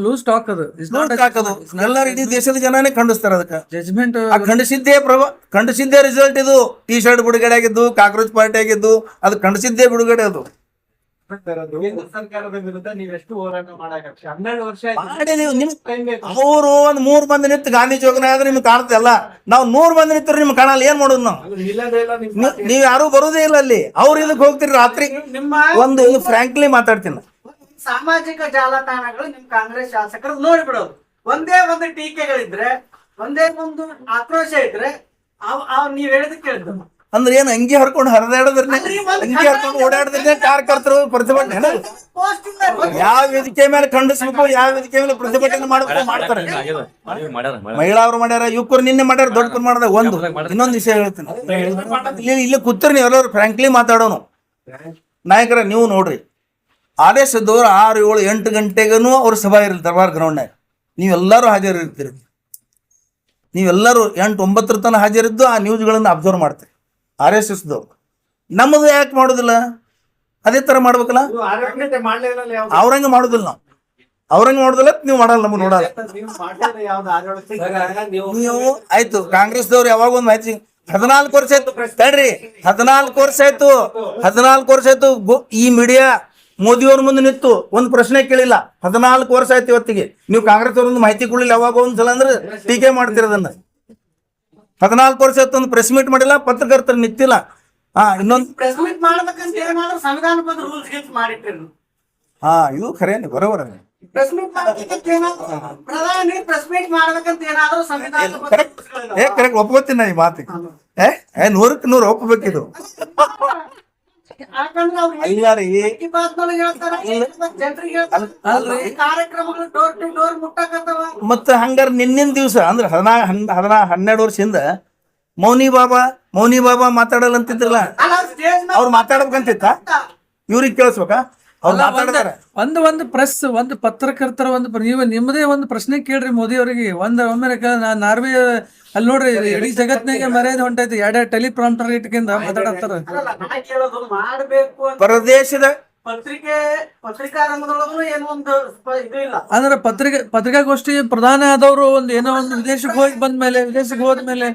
ಲೂಸ್ ಟಾಕ್ ಅದು ಹಾಕೋದು ಎಲ್ಲರೂ ಇಡೀ ದೇಶದ ಜನನೇ ಖಂಡಿಸ್ತಾರ ಅದಕ್ಕೆ ಜಜ್ಮೆಂಟ್ ಆ ಖಂಡಿಸಿದ್ದೇ ರಿಸಲ್ಟ್ ಇದು ಟಿ ಶರ್ಟ್ ಬಿಡುಗಡೆ ಆಗಿದ್ದು ಕಾಕ್ರೋಚ್ ಪಾರ್ಟಿ ಆಗಿದ್ದು ಅದು ಖಂಡಿಸಿದ್ದೇ ಬಿಡುಗಡೆ ಅದು ಕೇಂದ್ರ ಸರ್ಕಾರದ ವಿರುದ್ಧ ನೀವೆಷ್ಟು ಹೋರಾಟ ಮಾಡಕ್ಕೆ 12 ವರ್ಷ ಮಾಡಿ ನೀವು ಅವರು ಒಂದ್ 3 ಮಂದಿ ನಿಂತು ಗಾಂಧಿ ಚೌಕನ ಆದ್ರೆ ನಿಮ್ಗೆ ಕಾಣ್ತಲ್ಲ ನಾವು 100 ಮಂದಿ ನಿಂತರು ನಿಮ್ಗೆ ಕಾಣಲ್ಲ ಏನ್ ಮಾಡೋದು ನಾವು ನೀವ್ ಯಾರು ಬರುದೇ ಇಲ್ಲ ಅಲ್ಲಿ ಅವ್ರ ಇದಕ್ಕೆ ಹೋಗ್ತೀರಿ ರಾತ್ರಿ ನಿಮ್ಮ ಒಂದು ಫ್ರಾಂಕ್ಲಿ ಮಾತಾಡ್ತೀನಿ ಸಾಮಾಜಿಕ ಜಾಲತಾಣಗಳು ನಿಮ್ ಕಾಂಗ್ರೆಸ್ ಶಾಸಕರು ನೋಡಿಬಿಡೋದು. ಒಂದೇ ಒಂದು ಟೀಕೆಗಳಿದ್ರೆ ಒಂದೇ ಒಂದು ಆಕ್ರೋಶ ಇದ್ರೆ ನೀವ್ ಹೇಳಿದ ಕೇಳಿದ್ದು ಅಂದ್ರೆ ಏನ್ ಅಂಗಿ ಹರ್ಕೊಂಡು ಹರಿದಾಡದ್ರನ್ನೇ ಅಂಗಿ ಹರ್ಕೊಂಡು ಓಡಾಡದ್ರನ್ನೇ ಕಾರ್ಯಕರ್ತರು ಪ್ರತಿಭಟನೆ ಯಾವ ವೇದಿಕೆ ಮೇಲೆ ಖಂಡಿಸ್ಬೇಕು ಯಾವ ವೇದಿಕೆ ಮೇಲೆ ಪ್ರತಿಭಟನೆ ಮಾಡ್ಬೇಕು ಮಾಡ್ತಾರೆ ಮಹಿಳಾ ಅವ್ರು ಮಾಡ್ಯಾರ ಯುವಕರು ನಿನ್ನೆ ಮಾಡ್ಯಾರ ದೊಡ್ಡ ಮಾಡ್ದ ಒಂದು ಇನ್ನೊಂದು ವಿಷಯ ಹೇಳ್ತೀನಿ ಇಲ್ಲಿ ಕೂತ್ರಿ ನೀವು ಎಲ್ಲರೂ ಫ್ರಾಂಕ್ಲಿ ಮಾತಾಡೋನು ನಾಯಕರ ನೀವು ನೋಡ್ರಿ ಆದೇಶದವ್ರು 6, 7, 8 ಗಂಟೆಗೂ ಅವ್ರ ಸಭಾ ಇರಲಿ ದರ್ಬಾರ್ ಗ್ರೌಂಡ್ನಾಗ ನೀವೆಲ್ಲರೂ ಹಾಜರಿರ್ತೀರಿ ನೀವೆಲ್ಲರೂ 8, 9 ತನಕ ಹಾಜರಿದ್ದು ಆ ನ್ಯೂಸ್ಗಳನ್ನು ಅಬ್ಸರ್ವ್ ಮಾಡ್ತೀರಿ RSSದವ್ರು ನಮ್ಮದು ಯಾಕೆ ಮಾಡೋದಿಲ್ಲ ಅದೇ ಥರ ಮಾಡ್ಬೇಕಲ್ಲ ಅವ್ರಂಗೆ ಮಾಡೋದಿಲ್ಲ ನಾವು ಅವ್ರಂಗೆ ಮಾಡೋದಿಲ್ಲ ನೀವು ಮಾಡಲ್ಲ ನಮ್ಗೆ ನೋಡಲ್ಲ ನೀವು ಆಯ್ತು ಕಾಂಗ್ರೆಸ್ದವ್ರು ಯಾವಾಗ ಒಂದು ಮಾಹಿತಿ 14 ವರ್ಷ ಆಯ್ತು ತಡ್ರಿ 14 ವರ್ಷ ಆಯ್ತು 14 ವರ್ಷ ಆಯ್ತು ಈ ಮೀಡಿಯಾ ಮೋದಿಯವ್ರ ಮುಂದೆ ನಿಂತು ಒಂದು ಪ್ರಶ್ನೆ ಕೇಳಿಲ್ಲ 14 ವರ್ಷ ಆಯ್ತು ಇವತ್ತಿಗೆ ನೀವು ಕಾಂಗ್ರೆಸ್ ಅವ್ರೊಂದು ಮಾಹಿತಿ ಕೊಡಲಿಲ್ಲ ಯಾವಾಗ ಒಂದ್ಸಲ ಅಂದ್ರೆ ಟೀಕೆ ಮಾಡ್ತಿರೋದನ್ನ 14 ವರ್ಷ ಆಯ್ತು ಒಂದು ಪ್ರೆಸ್ ಮೀಟ್ ಮಾಡಿಲ್ಲ ಪತ್ರಕರ್ತರು ನಿಂತಿಲ್ಲ ಇನ್ನೊಂದು ಪ್ರೆಸ್ ಮೀಟ್ ಮಾಡ್ಬೇಕಂತ ಏನಾದ್ರು ಸಂವಿಧಾನಬದ್ಧ ರೂಲ್ಸ್ ಗಿಲ್ಸ್ ಮಾಡಿಟ್ಟಿರು ಇದು ಖರೇನೆ ಬರೋಬರ ಪ್ರೆಸ್ ಮೀಟ್ ಮಾಡ್ಬೇಕಂತ ಏನಾದ್ರು ಪ್ರಧಾನಿ ಪ್ರೆಸ್ ಮೀಟ್ ಮಾಡ್ಬೇಕಂತ ಏನಾದ್ರು ಸಂವಿಧಾನಬದ್ಧ ಕರೆಕ್ಟ್ ಒಪ್ಕೋತೀನಿ ನಾ ಈ ಮಾತಿಗೆ 100ಕ್ಕೆ 100 ಒಪ್ಬೇಕಿದು ಯಾಕಂದ್ರೆ ಅವ್ರು ಇಲ್ಲ ರೀ ಹೇಳ್ತಾರೆ ಜನರಿಗೆ ಹೇಳ್ತಾರೆ ಕಾರ್ಯಕ್ರಮಗಳು ಡೋರ್ ಟು ಡೋರ್ ಮುಟ್ಟಕತ್ತವ ಮತ್ತೆ ಹಂಗಾರ ನಿನ್ನಿನ ದಿವಸ ಅಂದ್ರೆ 12 ವರ್ಷದಿಂದ ಮೌನಿ ಬಾಬಾ ಮಾತಾಡಲ್ಲ ಅಂತಿದ್ರಲ್ಲ ಅಲ್ಲ ಸ್ಟೇಜ್ ಅವ್ರು ಮಾತಾಡ್ಬೇಕಂತಿತ್ತ ಇವ್ರಿಗೆ ಕೇಳಿಸ್ಬೇಕಾ ಅವ್ರು ಮಾತಾಡ್ತಾರ ಒಂದು ಪ್ರೆಸ್ ಒಂದು ಪತ್ರಕರ್ತರ ನೀವು ನಿಮ್ಮದೇ ಒಂದು ಪ್ರಶ್ನೆ ಕೇಳ್ರಿ ಮೋದಿ ಅವರಿಗೆ ಒಮ್ಮೆ ನಾರ್ವೆ ಅಲ್ಲಿ ನೋಡ್ರಿ ಇಡೀ ಜಗತ್ನಾಗೆ ಮರ್ಯಾದೆ ಹೊಂಟೈತಿ 2 ಟೆಲಿಪ್ರಾಂಪ್ಟರ್ ಇಟ್ಕಿಂದ ಮಾತಾಡತ್ತಾರ ಕೇಳೋದು ಮಾಡ್ಬೇಕು ಅಂತ ಪ್ರದೇಶದ ಪತ್ರಿಕಾ ರಂಗದೊಳಗೂ ಏನೋ ಒಂದು ಇದು ಇಲ್ಲ ಅಂದ್ರೆ ಪತ್ರಿಕಾಗೋಷ್ಠಿ ಪ್ರಧಾನ ಆದವರು ಏನೋ ಒಂದು ವಿದೇಶಕ್ಕೆ ಹೋದ್ಮೇಲೆ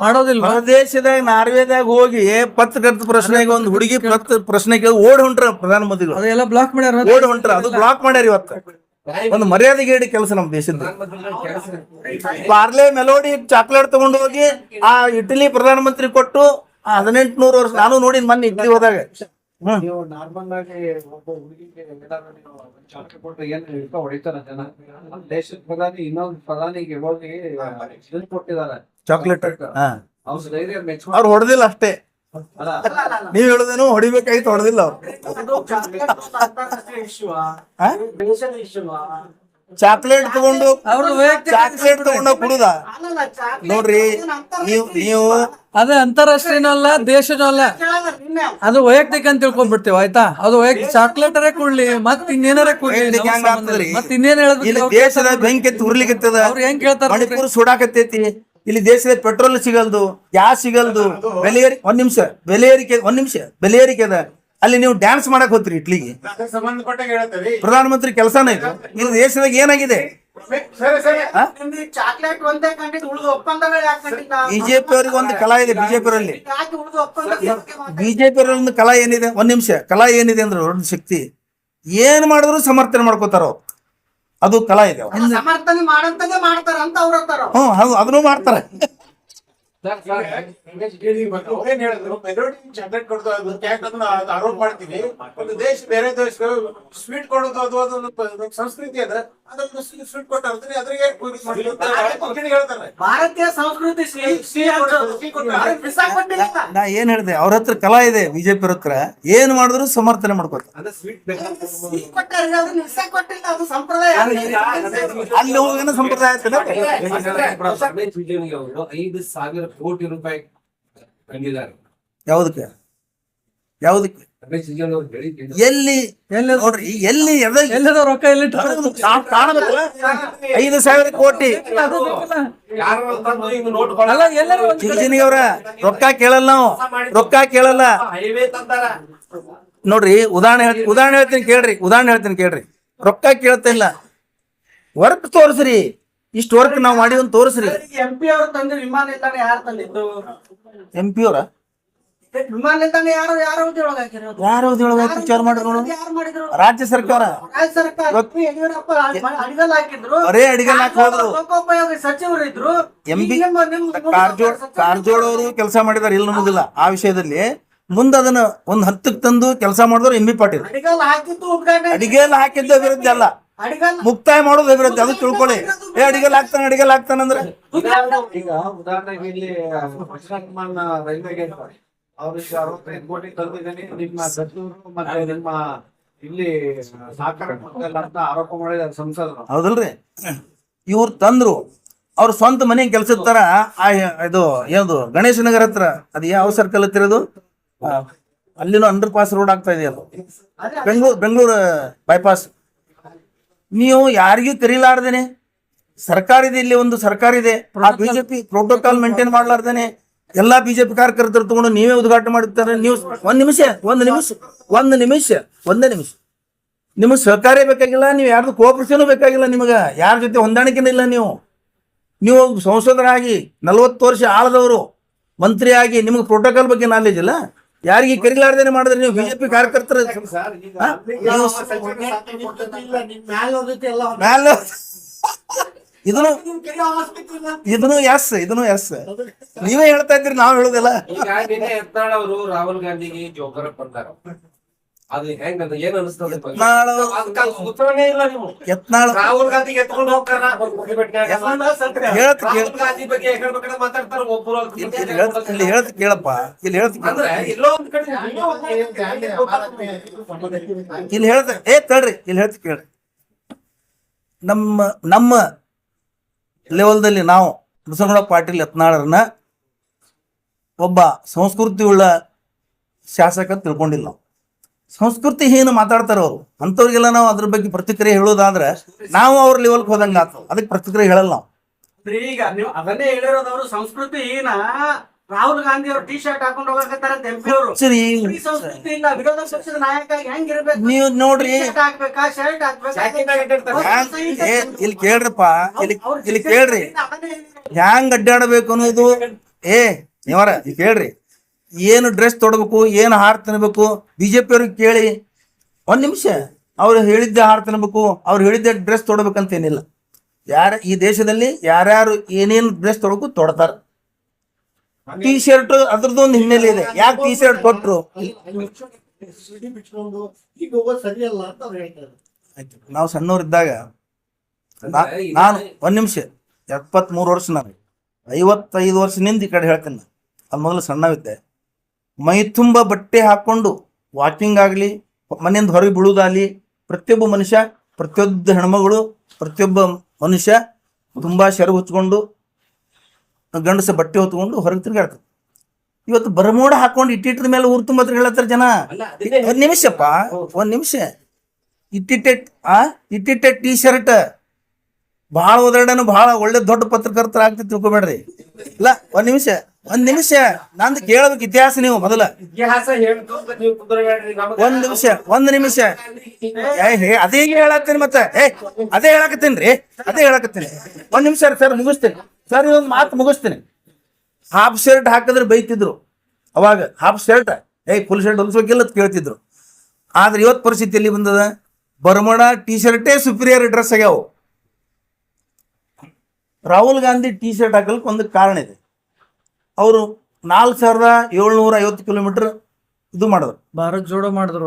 ಮಾಡೋದಿಲ್ವಾ ಪ್ರದೇಶದಾಗ ನಾರ್ವೆದಾಗ ಹೋಗಿ ಪತ್ರಕರ್ತ ಪ್ರಶ್ನೆಗೆ ಒಂದು ಹುಡುಗಿ ಪ್ರಶ್ನೆ ಕೇಳಿ ಓಡ್ ಹೊಂಟ್ರ ಪ್ರಧಾನಮಂತ್ರಿಗಳು ಅದೆಲ್ಲ ಬ್ಲಾಕ್ ಮಾಡ್ಯಾರ ಓಡ್ ಹೊಂಟ್ರ ಅದು ಬ್ಲಾಕ್ ಮಾಡ್ಯಾರ ಇವತ್ತು ಒಂದು ಮರ್ಯಾದೆಗೇಡಿ ಕೆಲಸ ನಮ್ಮ ದೇಶದ ಪಾರ್ಲೆ ಮೆಲೋಡಿ ಚಾಕ್ಲೇಟ್ ತಗೊಂಡು ಹೋಗಿ ಆ ಇಟಲಿ ಪ್ರಧಾನಮಂತ್ರಿ ಕೊಟ್ಟು 1800 ವರ್ಷ ನಾನು ನೋಡಿದ್ ಮೊನ್ನೆ ಇಟಲಿ ಹೋದಾಗ ನೀವು ನಾರ್ಮಲ್ ಆಗಿ ಒಬ್ಬ ಹುಡುಗಿಗೆ ನೀವು ಚಾಕ್ಲೇಟ್ ಕೊಟ್ಟರೆ ಏನು ಹೊಡಿತಾರ ಜನ ದೇಶದ ಪ್ರಧಾನಿ ಇನ್ನೊಂದು ಪ್ರಧಾನಿಗೆ ಹೋಗಿ ಇದನ್ನ ಕೊಟ್ಟಿದ್ದಾರೆ ಚಾಕ್ಲೇಟ್ ಅವ್ರ ಧೈರ್ಯ ಮೆಚ್ಚ ಅವ್ರು ಹೊಡೆದಿಲ್ಲ ಅಷ್ಟೇ ಅಲ್ಲ ನೀವ್ ಹೇಳುದೇನು ಹೊಡಿಬೇಕಾಯ್ತು ಹೊಡೆದಿಲ್ಲ ಅವ್ರು ಅದು ಚಾಕ್ಲೇಟ್ ಅಂತಾರಾಷ್ಟ್ರೀಯ ಇಶ್ಯೂ ದೇಶದ ಇಶ್ಯೂ ಚಾಕ್ಲೇಟ್ ತಗೊಂಡು ಅವ್ರದ್ದು ವೈಯಕ್ತಿಕ ಚಾಕ್ಲೇಟ್ ತಗೊಂಡು ಕುಡುದ ನೋಡ್ರಿ. ನೀವು ಅದು ಅಂತಾರಾಷ್ಟ್ರೀಯನೂ ಅಲ್ಲ, ದೇಶನೂ ಅಲ್ಲ, ಅದು ವೈಯಕ್ತಿಕ ಅಂತ ತಿಳ್ಕೊಂಡ್ಬಿಡ್ತೇವೆ. ಆಯ್ತಾ, ಅದು ವೈಯಕ್ತಿಕ ಚಾಕ್ಲೇಟರೇ ಕೊಡ್ಲಿ, ಮತ್ ಇನ್ನೇನಾರೇ ಕೊಡ್ಲಿ, ಹೆಂಗ್ ಆಗ್ತದ್ರಿ? ಮತ್ ಇನ್ನೇನ್ ಇಲ್ಲಿ ಹೇಳ್ಬೇಕು? ದೇಶದ ಬೆಂಕಿ ಎತ್ತಿ ಉರ್ಲಿಕತ್ತದ, ಅವ್ರು ಹೆಂಗ್ ಕೇಳ್ತಾರ? ಮಣಿಪುರ ಸುಡಾಕತ್ತೈತಿ. ಇಲ್ಲಿ ದೇಶದ ಪೆಟ್ರೋಲ್ ಸಿಗಲ್ದು, ಗ್ಯಾಸ್ ಸಿಗಲ್ದು, ಬೆಲೆ ಒಂದ್ ನಿಮಿಷ ಬೆಲೆ ಏರಿಕೆ ಅದ. ಅಲ್ಲಿ ನೀವು ಡ್ಯಾನ್ಸ್ ಮಾಡಕ್ ಹೋಗ್ತೀರಿ ಇಟ್ಲಿಗೆ. ಸಂಬಂಧಪಟ್ಟ ಹೇಳ್ತೇವೆ. ಪ್ರಧಾನಮಂತ್ರಿ ಕೆಲಸನ ಇದು. ಇಲ್ಲಿ ದೇಶದಾಗ ಏನಾಗಿದೆ? ಚಾಕ್ಲೇಟ್ ಒಂದೇ ಕಂಡಿದ್ದು ಉಳಿದು ಒಪ್ಪಂದಗಳು ಯಾಕೆ ಕಂಡಿಲ್ಲ? ಬಿಜೆಪಿ ಅವ್ರಿಗೆ ಒಂದು ಕಲಾ ಇದೆ. ಬಿಜೆಪಿ ಅವರಲ್ಲಿ ಒಂದು ಕಲಾ ಏನಿದೆ? ಒಂದ್ ನಿಮಿಷ, ಕಲಾ ಏನಿದೆ ಅಂದ್ರೆ ದೊಡ್ಡ ಶಕ್ತಿ. ಏನ್ ಮಾಡಿದ್ರು ಸಮರ್ಥನೆ ಮಾಡ್ಕೋತಾರ ಅವ್ರು. ಅದು ಕಲಾ ಇದೆ. ಸಮರ್ಥನೆ ಮಾಡಂತದೇ ಮಾಡ್ತಾರ ಅಂತ ಅವ್ರ ಹೌದು, ಅದನ್ನು ಮಾಡ್ತಾರೆ. ಏನ್ ಹೇಳಿದ್ರು, ಮೆಲೋಡಿ ಚಾಕ್ಲೇಟ್ ಕೊಡೋದು ಅದನ್ನ ಆರೋಪ ಮಾಡ್ತೀವಿ. ಒಂದು ದೇಶ ಬೇರೆ ದೇಶ ಸ್ವೀಟ್ ಕೊಡೋದು ಅದು ಸಂಸ್ಕೃತಿ ಅದ. ಅದನ್ನ ಸ್ವೀಟ್ ಕೊಟ್ಟು ಅದ್ರಿಗೆ ಹೇಳ್ತಾರೆ. ಭಾರತೀಯ ಸಂಸ್ಕೃತಿ ನಾ ಏನ್ ಹೇಳಿದೆ, ಅವ್ರ ಹತ್ರ ಕಲಾ ಇದೆ. ಬಿಜೆಪಿ ಅವ್ರ ಹತ್ರ ಏನ್ ಮಾಡಿದ್ರು ಸಮರ್ಥನೆ ಮಾಡ್ಕೋತಾರೆ. ಕೊಟ್ಟಿಲ್ಲ, ಅದು ಸಂಪ್ರದಾಯ. ಅಲ್ಲಿ ಹೋಗೇನ ಸಂಪ್ರದಾಯ ಅವರು 5,000 ಕೋಟಿ ರೂಪಾಯಿ ಕಂಡಿದ್ದಾರೆ. ಯಾವ್ದಕ್ಕೆ ರಮೇಶ್ ಜಿಗೇಣಿ ಅವರು ಹೇಳಿದ್ರು. ಎಲ್ಲಿ ನೋಡ್ರಿ, ಎಲ್ಲಿ ಎಲ್ಲದ ರೊಕ್ಕ ಎಲ್ಲಿ ಕಾಣಬೇಕಲ್ಲ. 5,000 ಕೋಟಿ ಯಾರು ತಂದು ಹಿಂಗ್ ನೋಟ್ಗಳು ಅಲ್ಲ, ಎಲ್ಲರೂ ಒಂದ್ ಕಡೆ- ಜಿಗಜಿನಿಗವ್ರ ರೊಕ್ಕ ಕೇಳಲ್ಲ. ನಾವು ರೊಕ್ಕ ಕೇಳಲ್ಲ. ಹೈವೇ ತಂದಾರ. ನೋಡ್ರಿ, ಉದಾಹರಣೆ ಹೇಳ್ತೀನಿ ಕೇಳ್ರಿ. ರೊಕ್ಕ ಕೇಳ್ತಾ ಇಲ್ಲ, ವರ್ಕ್ ತೋರಿಸ್ರಿ. ಇಷ್ಟು ವರ್ಕ್ ನಾವು ಮಾಡಿ ಒಂದು ತೋರಿಸ್ರಿ. MP ಅವರು ತಂದಿರು ವಿಮಾನ ನಿಲ್ದಾಣ ಯಾರು ತಂದಿದ್ದು? MP ಅವರ ವಿಮಾನ ನಿಲ್ದಾಣ ಯಾರು ಉದ್ಯೋಗ ಹಾಕಿರೋದು? ಯಾರು ವಿಚಾರ ಮಾಡ್ರಿ ನೋಡು. ಯಾರು ಮಾಡಿದ್ರು? ರಾಜ್ಯ ಸರ್ಕಾರ ರಾಜ್ಯ ಸರ್ಕಾರ ಯಡಿಯೂರಪ್ಪ ಅಡಿಗಲ್ ಹಾಕಿದ್ರು. ಬರೇ ಅಡಿಗಲ್ ಹಾಕಿ ಹೋದ್ರು. ಲೋಕೋಪಯೋಗಿ ಸಚಿವರು ಇದ್ರು. MB ಕಾರಜೋಳ ಅವರು ಕೆಲಸ ಮಾಡಿದಾರೆ. ಇಲ್ಲ ನಮಗಿಲ್ಲ ಆ ವಿಷಯದಲ್ಲಿ. ಮುಂದೆ ಅದನ್ನ ಒಂದ್ ಹತ್ತಕ್ಕೆ ತಂದು ಕೆಲಸ ಮಾಡಿದವ್ರು MB ಪಾಟೀಲ್. ಅಡಿಗಲ್ ಹಾಕಿದ್ದು ಉದ್ಘಾಟನೆ, ಅಡಿಗೆಲ್ ಹಾಕಿದ್ದು ಅಭಿವೃದ್ಧಿ ಅಲ್ಲ, ಅಡಿಗಲ್ ಮುಕ್ತಾಯ ಮಾಡೋದು ಅಭಿವೃದ್ಧಿ. ಅದು ತಿಳ್ಕೊಳ್ಳಿ. ಅಡಿಗೆಲ್ ಹಾಕ್ತಾನಂದ್ರೆ ಈಗ ಉದಾಹರಣೆಗೆ ಇಲ್ಲಿ ವಿಶ್ರಾಂತಮಾನ ರೈಲ್ವೆ ಗೇಟ್ ಅವ್ರಿಗೆ 65 ಕೋಟಿ ತಂದಿದ್ದೀನಿ ನಿಮ್ಮ ಸಚಿವರು ಮತ್ತೆ ನಿಮ್ಮ ಇಲ್ಲಿ ಸಹಕಾರ ಅಂತ ಆರೋಪ ಮಾಡಿದ್ದಾರೆ ಸಂಸದರು. ಹೌದಲ್ರಿ? ಇವ್ರು ತಂದ್ರು ಅವ್ರ ಸ್ವಂತ ಮನೆ ಕೆಲ್ಸದ ತರ. ಇದು ಯಾವ್ದು ಗಣೇಶ ನಗರ ಹತ್ರ ಅದು ಯಾವ ಸರ್ಕಲ್ ಹತ್ತಿರೋದು? ಅಲ್ಲಿನೂ ಅಂಡರ್ ಪಾಸ್ ರೋಡ್ ಆಗ್ತಾ ಇದೆಯಲ್ಲ, ಬೆಂಗಳೂರು ಬೈಪಾಸ್. ನೀವು ಯಾರಿಗೂ ಕರೀಲಾರ್ದೇನೆ ಸರ್ಕಾರ ಇದೆ, ಇಲ್ಲಿ ಒಂದು ಸರ್ಕಾರ ಇದೆ. ಆ ಬಿಜೆಪಿ ಪ್ರೋಟೋಕಾಲ್ ಮೇಂಟೈನ್ ಮಾಡ್ಲಾರ್ದೇನೆ ಎಲ್ಲಾ ಬಿಜೆಪಿ ಕಾರ್ಯಕರ್ತರು ತಗೊಂಡು ನೀವೇ ಉದ್ಘಾಟನೆ ಮಾಡಿರ್ತಾರೆ. ನೀವು ಒಂದೇ ನಿಮಿಷ ನಿಮಗೆ ಸಹಕಾರ ಬೇಕಾಗಿಲ್ಲ. ನೀವು ಯಾರ್ದು ಕೋಆಪರೇಷನ್ ಬೇಕಾಗಿಲ್ಲ. ನಿಮಗೆ ಯಾರ ಜೊತೆ ಹೊಂದಾಣಿಕೆನೇ ಇಲ್ಲ. ನೀವು ಸಂಸದರಾಗಿ 40 ವರ್ಷ ಆಳದವರು, ಮಂತ್ರಿ ಆಗಿ ನಿಮಗೆ ಪ್ರೋಟೋಕಾಲ್ ಬಗ್ಗೆ ನಾಲೆಜ್ ಇಲ್ಲ. ಯಾರಿಗೆ ಕರೀಲಾರ್ದೇನೆ ಮಾಡಿದ್ರೆ ನೀವು ಬಿಜೆಪಿ ಕಾರ್ಯಕರ್ತರ ಇದನ್ನು ಎಸ್ ನೀವೇ ಹೇಳ್ತಾ ಇದ್ದೀರಿ, ನಾವು ಹೇಳುದಿಲ್ಲ. ಈಗ ನಿನ್ನೆ ಯತ್ನಾಳ್ ಅವರು ರಾಹುಲ್ ಗಾಂಧಿಗೆ ಜೋಕರ್ ಬಂದಾರ. ಅದು ಹೆಂಗಂತ ಏನ್ ಅನಿಸ್ತದೆ? ಉತ್ತರನೇ ಇಲ್ಲ. ನೀವು ರಾಹುಲ್ ಗಾಂಧಿಗೆ ಎತ್ಕೊಂಡು ಹೋಗ್ತಾರ. ರಾಹುಲ್ ಗಾಂಧಿ ಬಗ್ಗೆ ಹೇಳ್ಬೇಕಾದ್ರೆ ಮಾತಾಡ್ತಾರ ಒಬ್ಬರು. ಕೇಳಪ್ಪ, ಅಂದ್ರೆ ಎಲ್ಲೋ ಒಂದ್ ಕಡೆ ಇಲ್ಲಿ ಹೇಳ್ತ ಕೇಳ್ರಿ. ನಮ್ಮ ಲೆವೆಲ್ದಲ್ಲಿ ನಾವು ಬಸವನಗೌಡ ಪಾಟೀಲ್ ಯತ್ನಾಳರನ್ನ ಒಬ್ಬ ಸಂಸ್ಕೃತಿ ಉಳ್ಳ ಶಾಸಕ ತಿಳ್ಕೊಂಡಿಲ್ಲ ನಾವು. ಸಂಸ್ಕೃತಿ ಏನು ಮಾತಾಡ್ತಾರ ಅವರು ಅಂಥವ್ರಿಗೆಲ್ಲ ನಾವು ಅದ್ರ ಬಗ್ಗೆ ಪ್ರತಿಕ್ರಿಯೆ ಹೇಳೋದಾದ್ರೆ ನಾವು ಅವ್ರ ಲೆವೆಲ್ಗೆ ಹೋದಂಗೆ ಆಗ್ತದೆ. ಅದಕ್ಕೆ ಪ್ರತಿಕ್ರಿಯೆ ಹೇಳಲ್ಲ ನಾವು. ಈಗ ನೀವು ಅದನ್ನೇ ಹೇಳಿರೋದವ್ರು ಸಂಸ್ಕೃತಿ ಏನ ರಾಹುಲ್ ಗಾಂಧಿ ಅವರು ಟಿ ಶರ್ಟ್ ಹಾಕೊಂಡು ಹೋಗಕತ್ತಾರ MP ಅವರು. ಸರಿ, ಸಂಸ್ಕೃತಿ ಇಲ್ಲ. ವಿರೋಧ ಪಕ್ಷದ ನಾಯಕ ಹೆಂಗಿರ್ಬೇಕು? ನೀವು ನೋಡ್ರಿ, ಹಾಕ್ಬೇಕಾ, ಶರ್ಟ್ ಹಾಕ್ಬೇಕಾ? ಇಲ್ಲಿ ಕೇಳ್ರಪ್ಪ, ಇಲ್ಲಿ ಕೇಳ್ರಿ, ಹ್ಯಾಂಗ್ ಅಡ್ಡಾಡಬೇಕು ಅನ್ನೋದು. ನೀವರ ಇಲ್ಲಿ ಕೇಳ್ರಿ, ಏನು ಡ್ರೆಸ್ ತೊಡಬೇಕು, ಏನು ಹಾರ ತಿನ್ಬೇಕು, ಬಿಜೆಪಿ ಅವ್ರಿಗೆ ಕೇಳಿ. ಒಂದ್ ನಿಮಿಷ, ಅವ್ರು ಹೇಳಿದ್ದೆ ಹಾರ ತಿನ್ಬೇಕು, ಅವ್ರು ಹೇಳಿದ್ದೆ ಡ್ರೆಸ್ ತೊಡಬೇಕಂತ ಏನಿಲ್ಲ. ಈ ದೇಶದಲ್ಲಿ ಯಾರ್ಯಾರು ಏನೇನು ಡ್ರೆಸ್ ತೊಡಕು ತೊಡ್ತಾರ. ಟಿ ಶರ್ಟ್ ಅದ್ರದ್ದು ಒಂದು ಹಿನ್ನೆಲೆ ಇದೆ. ಯಾಕೆ ಟಿ ಶರ್ಟ್ ಕೊಟ್ರು? ನಾವು ಸಣ್ಣವ್ರಿದ್ದಾಗ ನಾನು ಒಂದ್ ನಿಮಿಷ 73 ವರ್ಷ, ನಾನು 55 ವರ್ಷದಿಂದ ಈ ಕಡೆ ಹೇಳ್ತೇನೆ. ಅದು ಮೊದಲು ಸಣ್ಣವಿದ್ದೆ. ಮೈ ತುಂಬ ಬಟ್ಟೆ ಹಾಕೊಂಡು ವಾಕಿಂಗ್ ಆಗಲಿ, ಮನೆಯಿಂದ ಹೊರಗೆ ಬೀಳುವುದಾಗಲಿ, ಪ್ರತಿಯೊಬ್ಬ ಮನುಷ್ಯ, ಪ್ರತಿಯೊಬ್ಬ ಹೆಣ್ಮಗಳು ಪ್ರತಿಯೊಬ್ಬ ಮನುಷ್ಯ ತುಂಬಾ ಶೆರಗು ಹುಚ್ಕೊಂಡು ಗಂಡಸ ಬಟ್ಟೆ ಹೊತ್ಕೊಂಡು ಹೊರಗೆ ತಿರ್ಗಾಡ್ತಾರೆ. ಇವತ್ತು ಬರಮೋಡ ಹಾಕೊಂಡು ಇಟ್ಟಿಟ್ಟದ ಮೇಲೆ ಊರು ತುಂಬ ಹೇಳತ್ತಾರ ಜನ. ಒಂದ್ ನಿಮಿಷಪ್ಪ, ಒಂದ್ ನಿಮಿಷ. ಇಟ್ಟಿಟ್ಟೆ ಟೀ ಶರ್ಟ್ ಭಾಳ ಓದಾಡನು ಭಾಳ ಒಳ್ಳೆ ದೊಡ್ಡ ಪತ್ರಕರ್ತರ ಆಗ್ತಿ ತಿಳ್ಕೊಬೇಡ್ರಿ. ಇಲ್ಲ ಒಂದ್ ನಿಮಿಷ ನಂದು ಕೇಳಬೇಕು ಇತಿಹಾಸ ನೀವು ಮೊದಲ. ಇತಿಹಾಸ ಹೇಳ್ತು ನೀವು ಕುದುರೆಗಾಡ್ರಿ ನಮಗೆ. ಒಂದ್ ನಿಮಿಷ ಅದೇ ಹೇಳತ್ತೀನಿ ಮತ್ತೆ ಅದೇ ಹೇಳಕತ್ತೀನಿ ಒಂದ್ ನಿಮಿಷ ಸರ್ ಮುಗಿಸ್ತೀನಿ ಸರ್, ಇದೊಂದು ಮಾತು ಮುಗಿಸ್ತೀನಿ. ಹಾಫ್ ಶರ್ಟ್ ಹಾಕಿದ್ರೆ ಬೈತಿದ್ರು ಅವಾಗ. ಹಾಫ್ ಶರ್ಟ್ ಫುಲ್ ಶರ್ಟ್ ಹೊಲಿಸ್ಬೇಕಿಲ್ಲ ಅಂತ ಕೇಳ್ತಿದ್ರು. ಆದ್ರೆ ಇವತ್ತು ಪರಿಸ್ಥಿತಿ ಎಲ್ಲಿ ಬಂದದ? ಬರ್ಮೋಡ ಟೀ ಶರ್ಟೇ ಸುಪೀರಿಯರ್ ಡ್ರೆಸ್ ಆಗ್ಯಾವು. ರಾಹುಲ್ ಗಾಂಧಿ ಟೀ ಶರ್ಟ್ ಹಾಕಲಿಕ್ಕೆ ಒಂದು ಕಾರಣ ಇದೆ. ಅವರು 4750 ಕಿಲೋಮೀಟರ್ ಇದು ಮಾಡಿದ್ರು, ಭಾರತ್ ಜೋಡೋ ಮಾಡಿದ್ರು,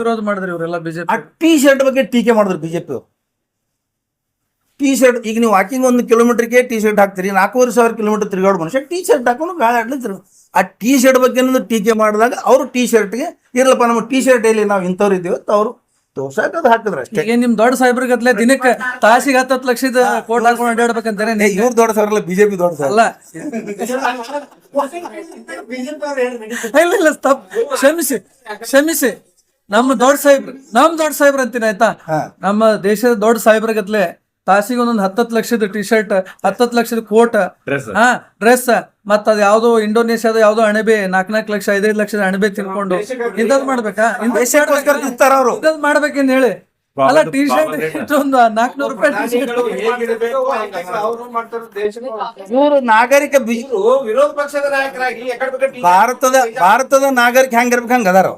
ವಿರೋಧ ಮಾಡಿದ್ರು ಇವರೆಲ್ಲ ಬಿಜೆಪಿ. ಆ ಟೀ ಶರ್ಟ್ ಬಗ್ಗೆ ಟೀಕೆ ಮಾಡಿದ್ರು ಬಿಜೆಪಿ ಅವರು. ಟೀ ಶರ್ಟ್ ಈಗ ನೀವು ವಾಕಿಂಗ್ 1 ಕಿಲೋಮೀಟರ್ಗೆ ಟೀ ಶರ್ಟ್ ಹಾಕ್ತೀರಿ, 4500 ಕಿಲೋಮೀಟರ್ ತಿರುಗಾಡೋ ಮನುಷ್ಯ ಟೀ ಶರ್ಟ್ ಹಾಕೊಂಡು ಗಾಳಿ ಆಡ್ಲಿದ್ರು. ಆ ಟೀ ಶರ್ಟ್ ಬಗ್ಗೆ ಟೀಕೆ ಮಾಡಿದಾಗ ಅವರು ಟೀ ಶರ್ಟ್ಗೆ ಇರಲಪ್ಪ ನಮ್ಮ ಟೀ ಶರ್ಟ್ ಎಲ್ಲಿ ನಾವು ಇಂಥವ್ರು ಇದ್ದೀವಿ ಅಂತ ಅವರು ತೋರ್ಸಾಕ ಅದು ಹಾಕಿದ್ರು ಅಷ್ಟೇ. ಈಗ ನಿಮ್ ದೊಡ್ಡ ಸಾಹೇಬ್ರಿಗತ್ಲೆ ದಿನಕ್ಕೆ ತಾಸಿಗೆ 10 ಲಕ್ಷದ ಕೋಟ್ ಹಾಕೊಂಡು ಅಡ್ಡಾಡ್ಬೇಕಂತಾರೆ. ಇವ್ರು ದೊಡ್ಡ ಸರಲ್ಲ, ಬಿಜೆಪಿ ದೊಡ್ಡ ಸರ್ ಅಲ್ಲ ಇಲ್ಲ ತಪ್ಪು, ಕ್ಷಮಿಸಿ. ನಮ್ಮ ದೊಡ್ಡ ಸಾಹೇಬ್ರ ಅಂತೀನಿ ಆಯ್ತಾ. ನಮ್ಮ ದೇಶದ ದೊಡ್ಡ ಸಾಹೇಬ್ರಿಗತ್ಲೆ ತಾಸಿಗೆ 10 ಲಕ್ಷದ ಟಿ ಶರ್ಟ್, 10 ಲಕ್ಷದ ಕೋಟ್, ಡ್ರೆಸ್, ಮತ್ತ ಅದ್ ಯಾವ್ದೋ ಇಂಡೋನೇಷ್ಯಾದ ಯಾವ್ದೋ ಅಣಬೆ 4 ಲಕ್ಷ 5 ಲಕ್ಷದ ಅಣಬೆ ತಿನ್ಕೊಂಡು ಇಂಥದ್ ಮಾಡ್ಬೇಕಾ? ಇಂಥದ್ ಮಾಡ್ಬೇಕೇನ್ ಹೇಳಿ? ಅಲ್ಲ ಟೀ ಶರ್ಟ್ ಒಂದು 400 ರೂಪಾಯಿ ಇವರು ನಾಗರಿಕ ವಿರೋಧ ಪಕ್ಷದ ನಾಯಕರಾಗಿ ಭಾರತದ ನಾಗರಿಕ ಹೆಂಗಿರ್ಬೇಕು ಹಂಗ ಅದಾರ.